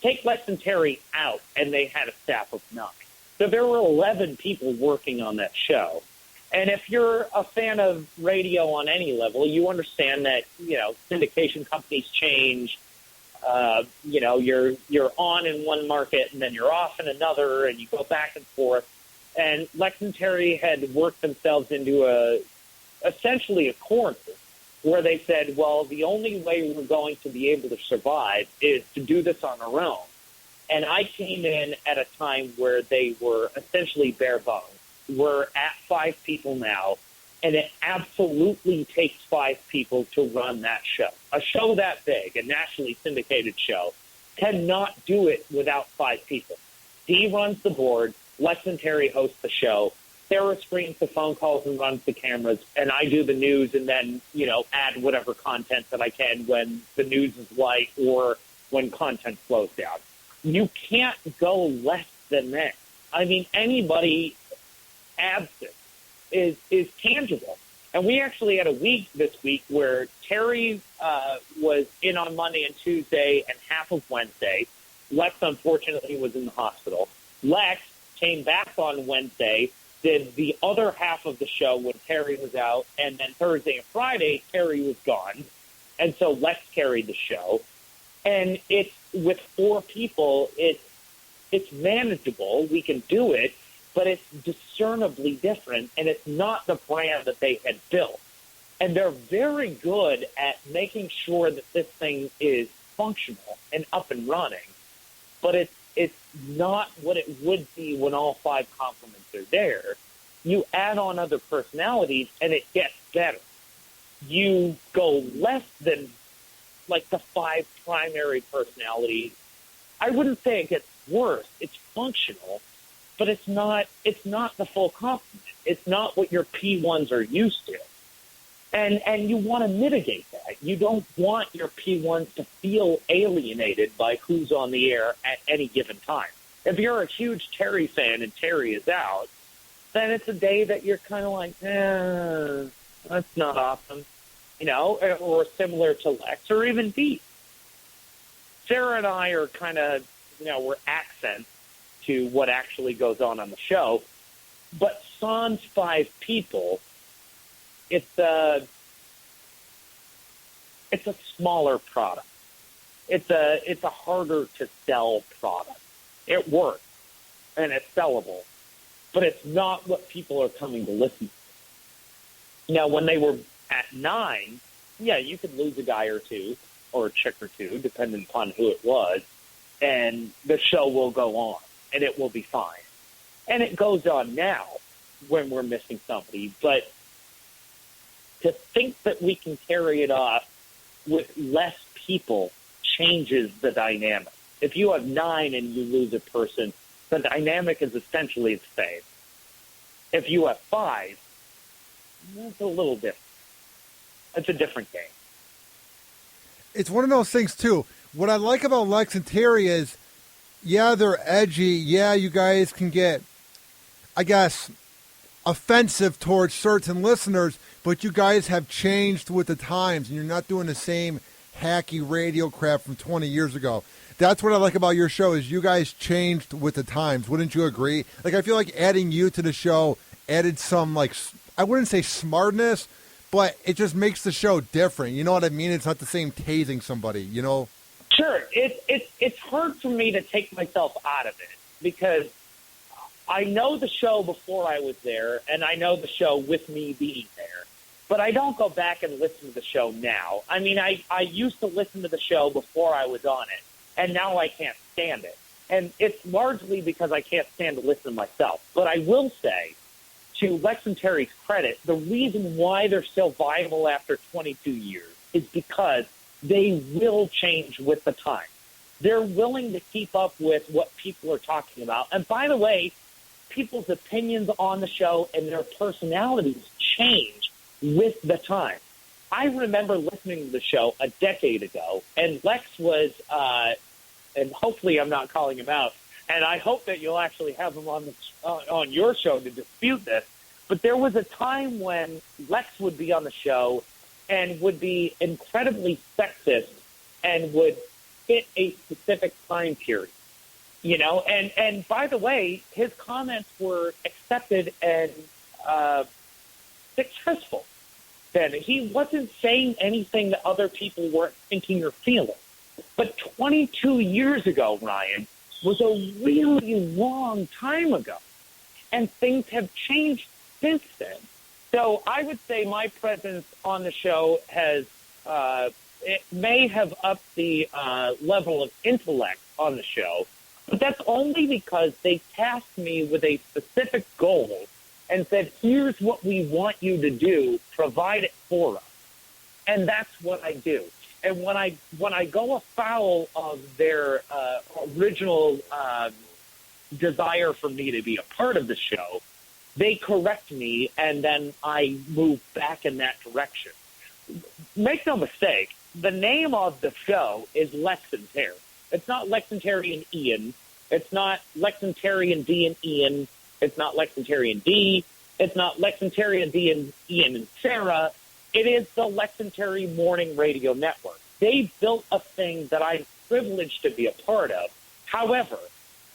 Take Lex and Terry out, and they had a staff of 9. So there were 11 people working on that show. And if you're a fan of radio on any level, you understand that, syndication companies change. You're on in one market, and then you're off in another, and you go back and forth. And Lex and Terry had worked themselves into essentially a corner where they said, well, the only way we're going to be able to survive is to do this on our own. And I came in at a time where they were essentially bare bones. We're at 5 people now, and it absolutely takes 5 people to run that show. A show that big, a nationally syndicated show, cannot do it without 5 people. Dee runs the board, Lex and Terry host the show, Sarah screens the phone calls and runs the cameras, and I do the news and then, add whatever content that I can when the news is light or when content slows down. You can't go less than that. I mean, anybody absent is tangible. And we actually had a week this week where Terry was in on Monday and Tuesday and half of Wednesday. Lex, unfortunately, was in the hospital. Lex came back on Wednesday, did the other half of the show when Terry was out, and then Thursday and Friday, Terry was gone. And so Lex carried the show. And it's with 4 people, it's manageable. We can do it, but it's discernibly different, and it's not the brand that they had built. And they're very good at making sure that this thing is functional and up and running, but it's not what it would be when all 5 complements are there. You add on other personalities, and it gets better. You go less than, like, the 5 primary personalities. I wouldn't say it gets worse. It's functional, but it's not the full complement. It's not what your P1s are used to. And you want to mitigate that. You don't want your P1s to feel alienated by who's on the air at any given time. If you're a huge Terry fan and Terry is out, then it's a day that you're kind of like, that's not awesome, or similar to Lex or even Dee. Sarah and I are kind of, we're accents to what actually goes on the show. But sans 5 people, it's a smaller product. It's a harder to sell product. It works and it's sellable, but it's not what people are coming to listen to. Now, when they were at 9, yeah, you could lose a guy or two or a chick or two, depending upon who it was, and the show will go on and it will be fine. And it goes on now when we're missing somebody, but to think that we can carry it off with less people changes the dynamic. If you have 9 and you lose a person, the dynamic is essentially the same. If you have 5, it's a little different. It's a different game. It's one of those things, too. What I like about Lex and Terry is, yeah, they're edgy. Yeah, you guys can get, I guess, offensive towards certain listeners, but you guys have changed with the times, and you're not doing the same hacky radio crap from 20 years ago. That's what I like about your show, is you guys changed with the times. Wouldn't you agree? Like, I feel like adding you to the show added some, like, I wouldn't say smartness, but it just makes the show different. You know what I mean? It's not the same tasing somebody, Sure. It's hard for me to take myself out of it because I know the show before I was there, and I know the show with me being there. But I don't go back and listen to the show now. I mean, I used to listen to the show before I was on it, and now I can't stand it. And it's largely because I can't stand to listen to myself. But I will say, to Lex and Terry's credit, the reason why they're still viable after 22 years is because they will change with the time. They're willing to keep up with what people are talking about. And by the way, people's opinions on the show and their personalities change with the time. I remember listening to the show a decade ago, and Lex was, and hopefully I'm not calling him out, and I hope that you'll actually have him on your show to dispute this, but there was a time when Lex would be on the show and would be incredibly sexist and would fit a specific time period. And by the way, his comments were accepted and successful. Then he wasn't saying anything that other people weren't thinking or feeling. But 22 years ago, Ryan, was a really long time ago. And things have changed since then. So I would say my presence on the show has, it may have upped the level of intellect on the show, but that's only because they tasked me with a specific goal and said, here's what we want you to do, provide it for us. And that's what I do. And when I go afoul of their original desire for me to be a part of the show, they correct me, and then I move back in that direction. Make no mistake, the name of the show is Lex and Terry. It's not Lex and Terry and Ian. It's not Lex and Terry and Dee and Ian. It's not Lex and Terry and Dee. It's not Lex and Terry and Dee and Ian and Sarah. It is the Lex and Terry Morning Radio Network. They built a thing that I'm privileged to be a part of. However,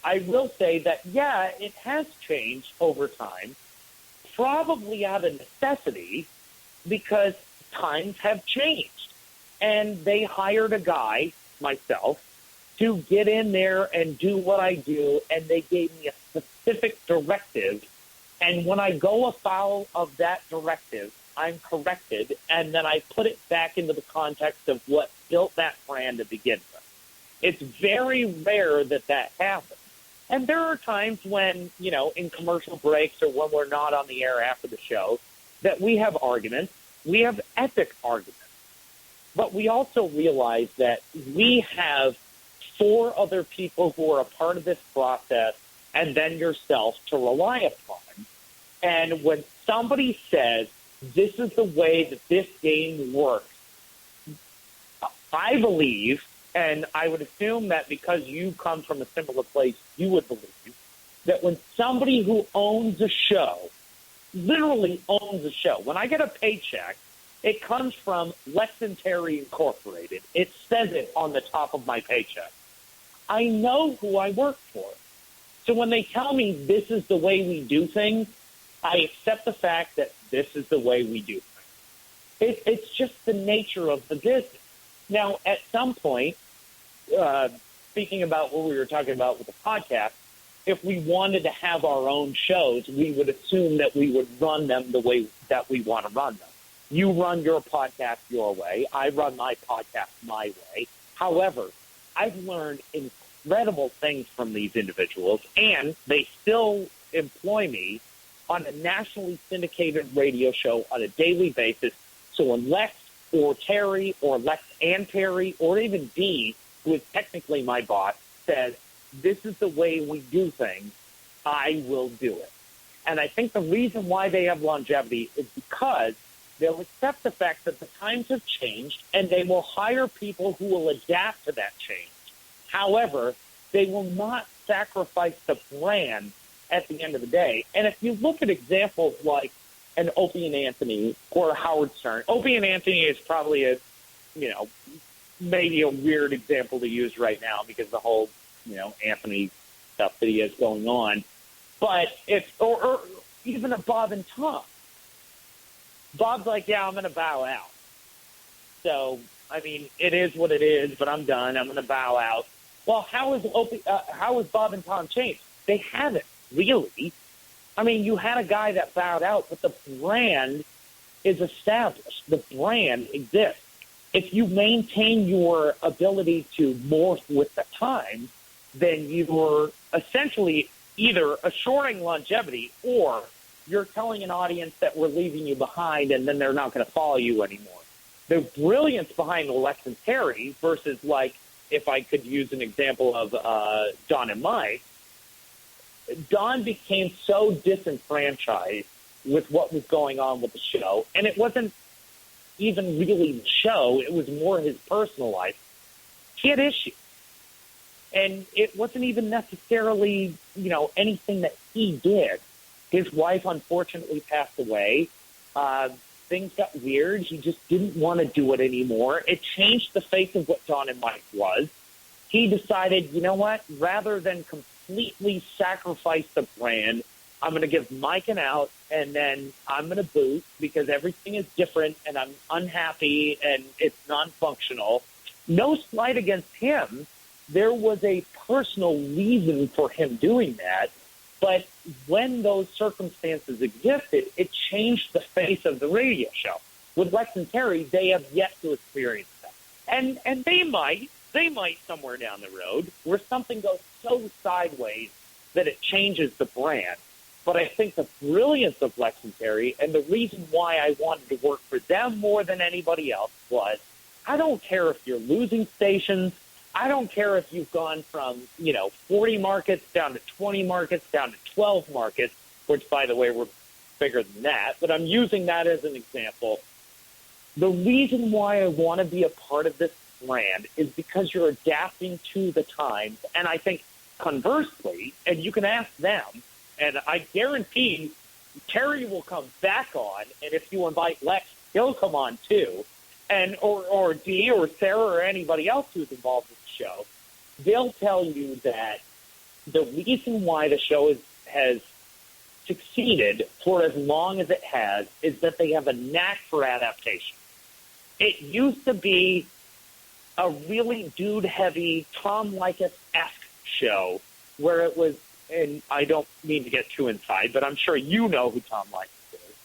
I will say that, yeah, it has changed over time, probably out of necessity because times have changed. And they hired a guy, myself, to get in there and do what I do, and they gave me a specific directive. And when I go afoul of that directive, I'm corrected, and then I put it back into the context of what built that brand to begin with. It's very rare that that happens. And there are times when, in commercial breaks or when we're not on the air after the show, that we have arguments. We have epic arguments. But we also realize that we have 4 other people who are a part of this process and then yourself to rely upon. And when somebody says, this is the way that this game works, I believe, and I would assume that because you come from a similar place, you would believe, that when somebody who owns a show, literally owns a show, when I get a paycheck, it comes from Lex and Terry Incorporated. It says it on the top of my paycheck. I know who I work for. So when they tell me this is the way we do things, I accept the fact that this is the way we do things. It's just the nature of the business. Now, at some point, speaking about what we were talking about with the podcast, if we wanted to have our own shows, we would assume that we would run them the way that we want to run them. You run your podcast your way. I run my podcast my way. However, I've learned incredible things from these individuals, and they still employ me on a nationally syndicated radio show on a daily basis. So when Lex or Terry or Lex and Terry or even Dee, who is technically my boss, says, this is the way we do things, I will do it. And I think the reason why they have longevity is because they'll accept the fact that the times have changed and they will hire people who will adapt to that change. However, they will not sacrifice the brand at the end of the day. And if you look at examples like an Opie and Anthony or Howard Stern, Opie and Anthony is probably maybe a weird example to use right now because the whole, Anthony stuff that he has going on. But it's, or even a Bob and Tom. Bob's like, yeah, I'm going to bow out. So, it is what it is, but I'm done. I'm going to bow out. Well, how is Bob and Tom changed? They haven't, really. You had a guy that bowed out, but the brand is established. The brand exists. If you maintain your ability to morph with the times, then you're essentially either assuring longevity or you're telling an audience that we're leaving you behind and then they're not going to follow you anymore. The brilliance behind Lex and Terry versus, if I could use an example of Don and Mike, Don became so disenfranchised with what was going on with the show, and it wasn't even really the show, it was more his personal life. He had issues. And it wasn't even necessarily, anything that he did. His wife unfortunately passed away. Things got weird. He just didn't want to do it anymore. It changed the face of what Don and Mike was. He decided, you know what, rather than completely sacrifice the brand, I'm going to give Mike an out, and then I'm going to boot because everything is different, and I'm unhappy, and it's non-functional. No slight against him. There was a personal reason for him doing that, but when those circumstances existed, it changed the face of the radio show. With Lex and Terry, they have yet to experience that. And they might somewhere down the road where something goes so sideways that it changes the brand. But I think the brilliance of Lex and Terry and the reason why I wanted to work for them more than anybody else was I don't care if you're losing stations. I don't care if you've gone from, 40 markets down to 20 markets down to 12 markets, which, by the way, we're bigger than that. But I'm using that as an example. The reason why I want to be a part of this brand is because you're adapting to the times. And I think conversely, and you can ask them, and I guarantee Terry will come back on, and if you invite Lex, he'll come on too. And or Dee or Sarah or anybody else who's involved with the show, they'll tell you that the reason why the show has succeeded for as long as it has is that they have a knack for adaptation. It used to be a really dude-heavy, Tom Leykis-esque show where it was, and I don't mean to get too inside, but I'm sure you know who Tom Leykis is.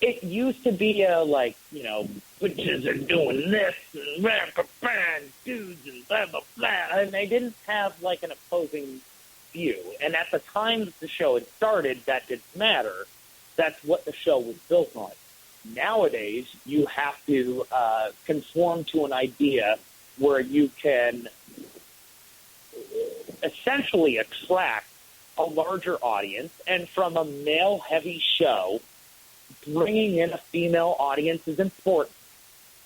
it used to be witches are doing this and dudes and blah, blah, blah. And they didn't have like an opposing view. And at the time that the show had started, that didn't matter. That's what the show was built on. Nowadays, you have to conform to an idea where you can essentially attract a larger audience, and from a male-heavy show, bringing in a female audience is important.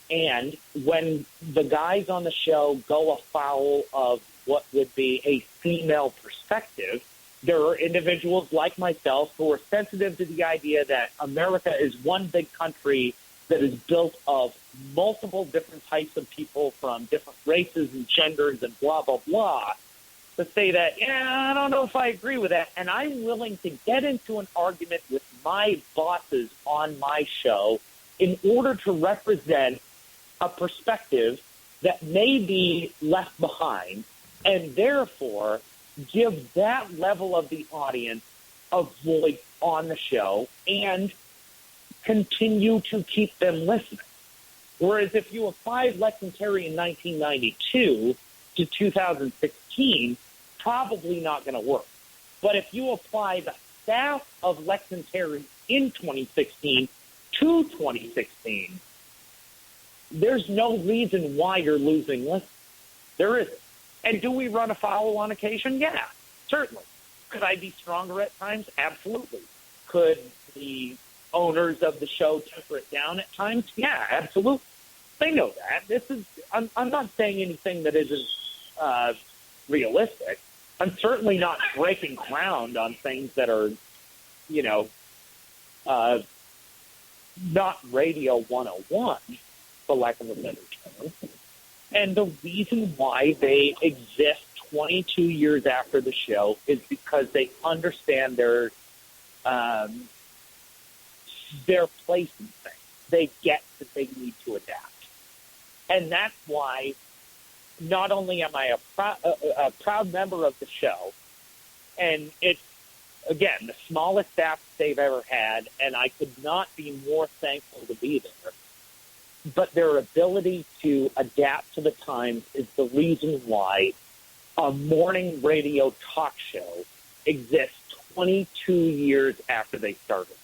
And when the guys on the show go afoul of what would be a female perspective, there are individuals like myself who are sensitive to the idea that America is one big country that is built of multiple different types of people from different races and genders and blah, blah, blah, to say that, I don't know if I agree with that. And I'm willing to get into an argument with my bosses on my show in order to represent a perspective that may be left behind, and therefore give that level of the audience a voice on the show and continue to keep them listening. Whereas if you applied Lex and Terry in 1992 to 2016, probably not going to work. But if you apply the staff of Lex and Terry in 2016 to 2016, there's no reason why you're losing listeners. There isn't. And do we run afoul on occasion? Yeah, certainly. Could I be stronger at times? Absolutely. Could the owners of the show temper it down at times? Yeah, absolutely. They know that. I'm not saying anything that isn't realistic. I'm certainly not breaking ground on things that are, not Radio 101, for lack of a better term. And the reason why they exist 22 years after the show is because they understand their place in things. They get that they need to adapt. And that's why not only am I a proud member of the show, and it's, again, the smallest staff they've ever had, and I could not be more thankful to be there, but their ability to adapt to the times is the reason why a morning radio talk show exists 22 years after they started.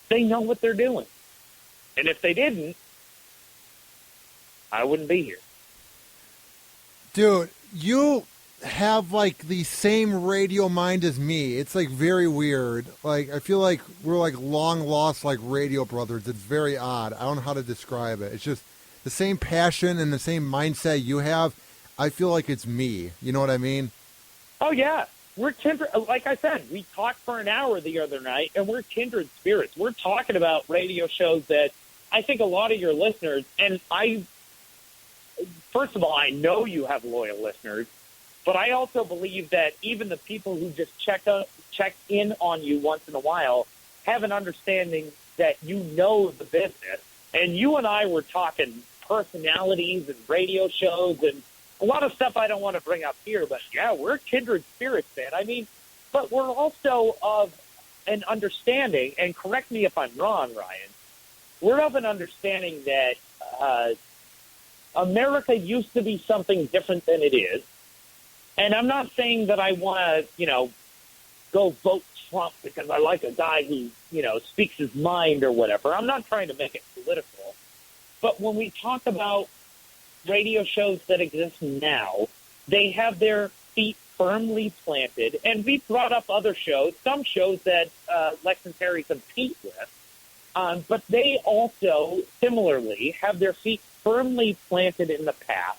They know what they're doing. And if they didn't, I wouldn't be here. Dude, you have like the same radio mind as me. It's like very weird. Like I feel like we're like long lost like radio brothers. It's very odd. I don't know how to describe it. It's just the same passion and the same mindset you have. I feel like it's me. You know what I mean? Oh yeah. We're kindred. Like I said, we talked for an hour the other night, and we're kindred spirits. We're talking about radio shows that I think a lot of your listeners, and first of all, I know you have loyal listeners, but I also believe that even the people who just check in on you once in a while have an understanding that you know the business. And you and I were talking personalities and radio shows and a lot of stuff I don't want to bring up here, but yeah, we're kindred spirits, man. I mean, but we're also of an understanding, and correct me if I'm wrong, Ryan, we're of an understanding that America used to be something different than it is. And I'm not saying that I want to, go vote Trump because I like a guy who, speaks his mind or whatever. I'm not trying to make it political. But when we talk about radio shows that exist now, they have their feet firmly planted. And we brought up other shows, some shows that Lex and Terry compete with. But they also, similarly, have their feet firmly planted in the past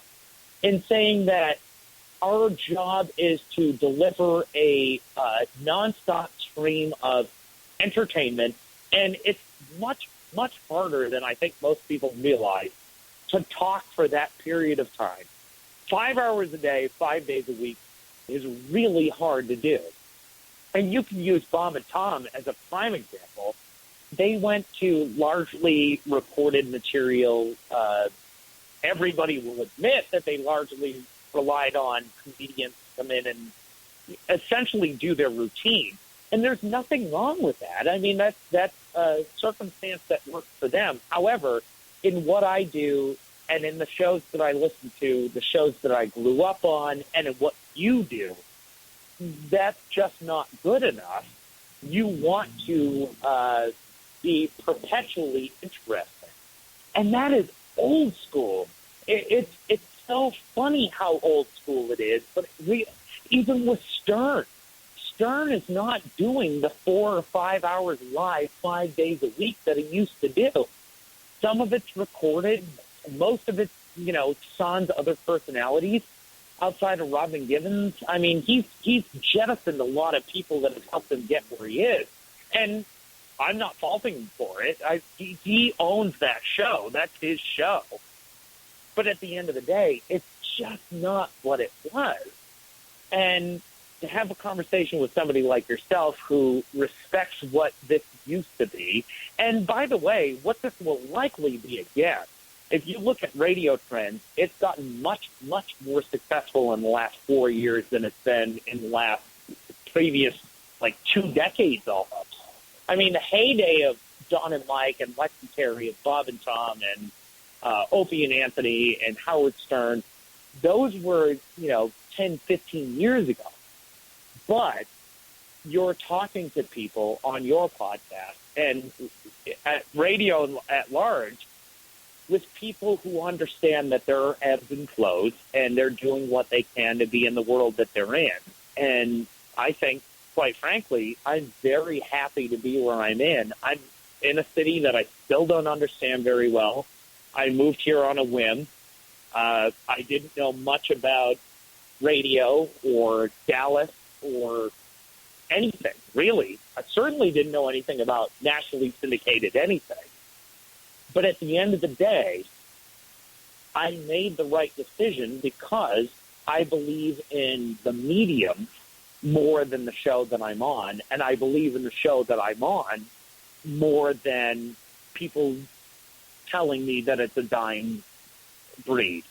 in saying that our job is to deliver a nonstop stream of entertainment, and it's much, much harder than I think most people realize to talk for that period of time. 5 hours a day, 5 days a week is really hard to do. And you can use Bob and Tom as a prime example. They went to largely recorded material. Everybody will admit that they largely relied on comedians to come in and essentially do their routine. And there's nothing wrong with that. I mean, that's a circumstance that works for them. However, in what I do and in the shows that I listen to, the shows that I grew up on, and in what you do, that's just not good enough. You want to be perpetually interesting. And that is old school. It's so funny how old school it is, but even with Stern is not doing the 4 or 5 hours live 5 days a week that he used to do. Some of it's recorded. Most of it's, sans other personalities outside of Robin Givens. I mean, he's jettisoned a lot of people that have helped him get where he is. And I'm not faulting him for it. He owns that show. That's his show. But at the end of the day, it's just not what it was. And to have a conversation with somebody like yourself who respects what this used to be, and by the way, what this will likely be again. If you look at radio trends, it's gotten much, much more successful in the last 4 years than it's been in the last previous, 2 decades almost. I mean, the heyday of Don and Mike and Lex and Terry and Bob and Tom and Opie and Anthony and Howard Stern, those were, 10, 15 years ago. But you're talking to people on your podcast and at radio at large with people who understand that there are ebbs and flows and they're doing what they can to be in the world that they're in. And I think, quite frankly, I'm very happy to be where I'm in. I'm in a city that I still don't understand very well. I moved here on a whim. I didn't know much about radio or Dallas or anything, really. I certainly didn't know anything about nationally syndicated anything. But at the end of the day, I made the right decision because I believe in the medium more than the show that I'm on, and I believe in the show that I'm on more than people telling me that it's a dying breed,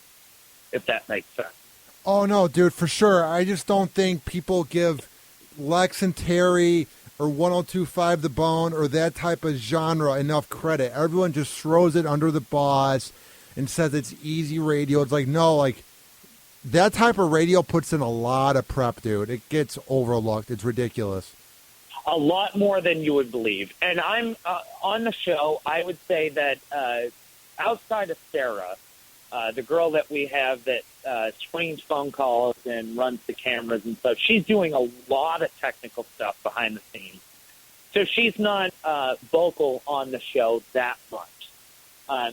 if that makes sense. Oh, no, dude, for sure. I just don't think people give Lex and Terry or 102.5 The Bone or that type of genre enough credit. Everyone just throws it under the bus and says it's easy radio. It's no, that type of radio puts in a lot of prep, dude. It gets overlooked. It's ridiculous. A lot more than you would believe. And I'm on the show, I would say that outside of Sarah, the girl that we have that screens phone calls and runs the cameras and stuff, she's doing a lot of technical stuff behind the scenes. So she's not vocal on the show that much.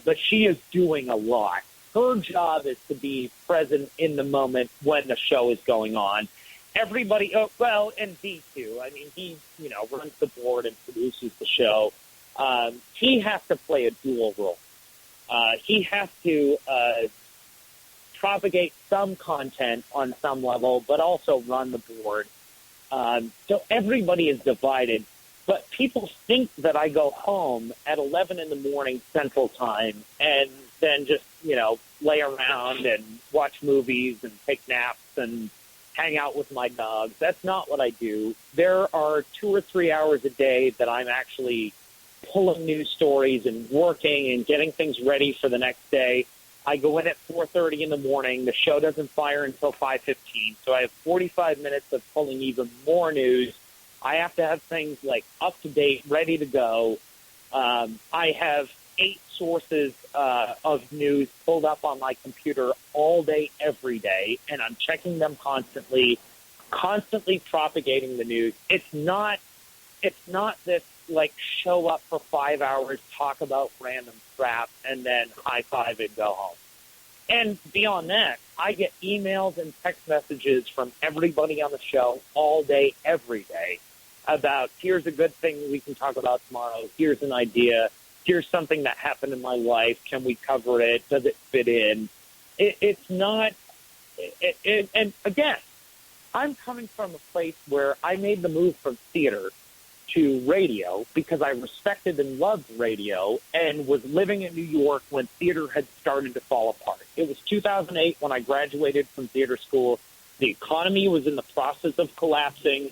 But she is doing a lot. Her job is to be present in the moment when the show is going on. Everybody, and D too. I mean, he, runs the board and produces the show. He has to play a dual role. He has to propagate some content on some level, but also run the board. So everybody is divided. But people think that I go home at 11 in the morning Central Time and then just, lay around and watch movies and take naps and hang out with my dogs. That's not what I do. There are 2 or 3 hours a day that I'm actually pulling news stories and working and getting things ready for the next day. I go in at 4:30 in the morning. The show doesn't fire until 5:15, so I have 45 minutes of pulling even more news. I have to have things up to date, ready to go. I have 8 sources of news pulled up on my computer all day, every day, and I'm checking them constantly propagating the news. It's not this show up for 5 hours, talk about random crap, and then high five and go home. And beyond that, I get emails and text messages from everybody on the show all day, every day about here's a good thing we can talk about tomorrow. Here's an idea. Here's something that happened in my life. Can we cover it? Does it fit in? It's not. And again, I'm coming from a place where I made the move from theater to radio because I respected and loved radio and was living in New York when theater had started to fall apart. It was 2008 when I graduated from theater school. The economy was in the process of collapsing.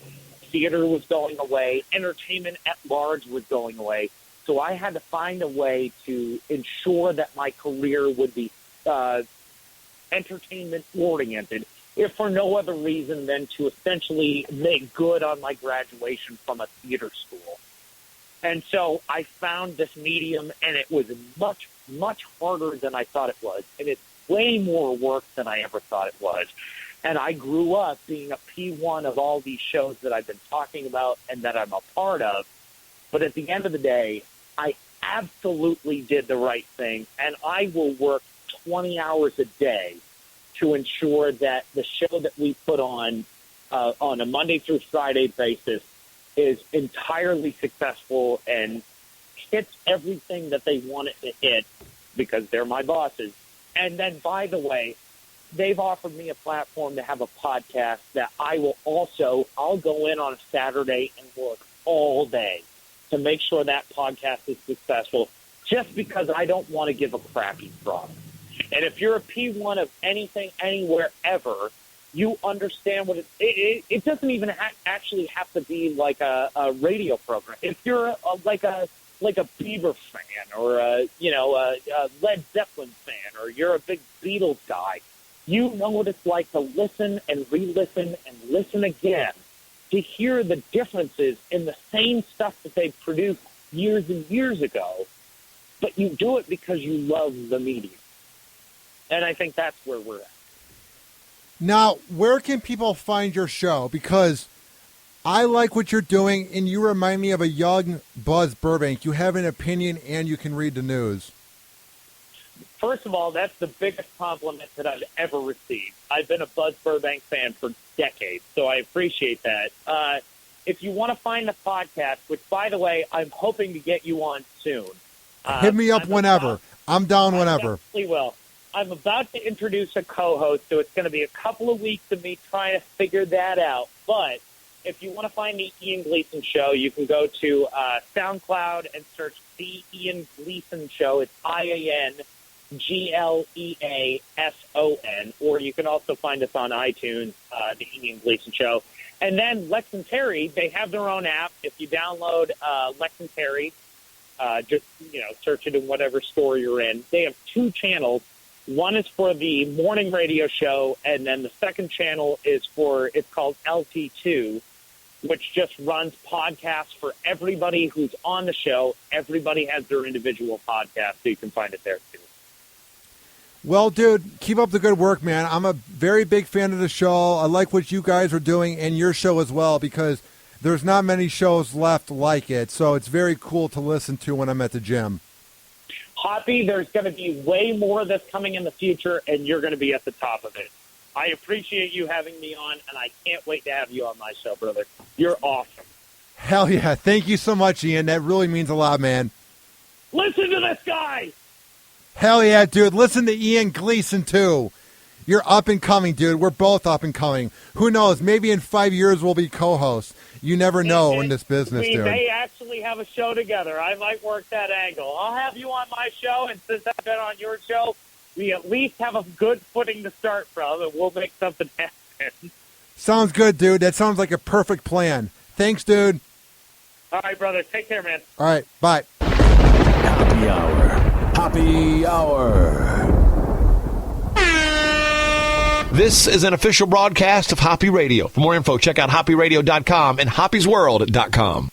theater was going away. Entertainment at large was going away. So I had to find a way to ensure that my career would be entertainment-oriented, if for no other reason than to essentially make good on my graduation from a theater school. And so I found this medium, and it was much, much harder than I thought it was. And it's way more work than I ever thought it was. And I grew up being a P1 of all these shows that I've been talking about and that I'm a part of. But at the end of the day, I absolutely did the right thing, and I will work 20 hours a day to ensure that the show that we put on a Monday through Friday basis is entirely successful and hits everything that they want it to hit because they're my bosses. And then, by the way, they've offered me a platform to have a podcast that I'll go in on a Saturday and work all day to make sure that podcast is successful just because I don't want to give a crappy product. And if you're a P1 of anything, anywhere, ever, you understand what it doesn't even actually have to be like a radio program. If you're like a Bieber fan or a Led Zeppelin fan, or you're a big Beatles guy, you know what it's like to listen and re-listen and listen again to hear the differences in the same stuff that they produced years and years ago, but you do it because you love the medium. And I think that's where we're at. Now, where can people find your show? Because I like what you're doing, and you remind me of a young Buzz Burbank. You have an opinion, and you can read the news. First of all, that's the biggest compliment that I've ever received. I've been a Buzz Burbank fan for decades, so I appreciate that. If you want to find the podcast, which, by the way, I'm hoping to get you on soon. Hit me up whenever. I'm down whenever. I definitely will. I'm about to introduce a co-host, so it's going to be a couple of weeks of me trying to figure that out. But if you want to find the Ian Gleason Show, you can go to SoundCloud and search The Ian Gleason Show. It's IANGLEASON. Or you can also find us on iTunes, The Ian Gleason Show. And then Lex and Terry, they have their own app. If you download Lex and Terry, just search it in whatever store you're in. They have two channels. One is for the morning radio show, and then the second channel it's called LT2, which just runs podcasts for everybody who's on the show. Everybody has their individual podcast, so you can find it there too. Well, dude, keep up the good work, man. I'm a very big fan of the show. I like what you guys are doing and your show as well, because there's not many shows left like it, so it's very cool to listen to when I'm at the gym. Hoppe, there's going to be way more that's coming in the future, and you're going to be at the top of it. I appreciate you having me on, and I can't wait to have you on my show, brother. You're awesome. Hell yeah. Thank you so much, Ian. That really means a lot, man. Listen to this guy. Hell yeah, dude. Listen to Ian Gleason, too. You're up and coming, dude. We're both up and coming. Who knows? Maybe in 5 years we'll be co-hosts. You never know in this business, dude. We may actually have a show together. I might work that angle. I'll have you on my show, and since I've been on your show, we at least have a good footing to start from, and we'll make something happen. Sounds good, dude. That sounds like a perfect plan. Thanks, dude. All right, brother. Take care, man. All right. Bye. Hoppe Hour. Hoppe Hour. This is an official broadcast of Hoppe Radio. For more info, check out hopperadio.com and hoppesworld.com.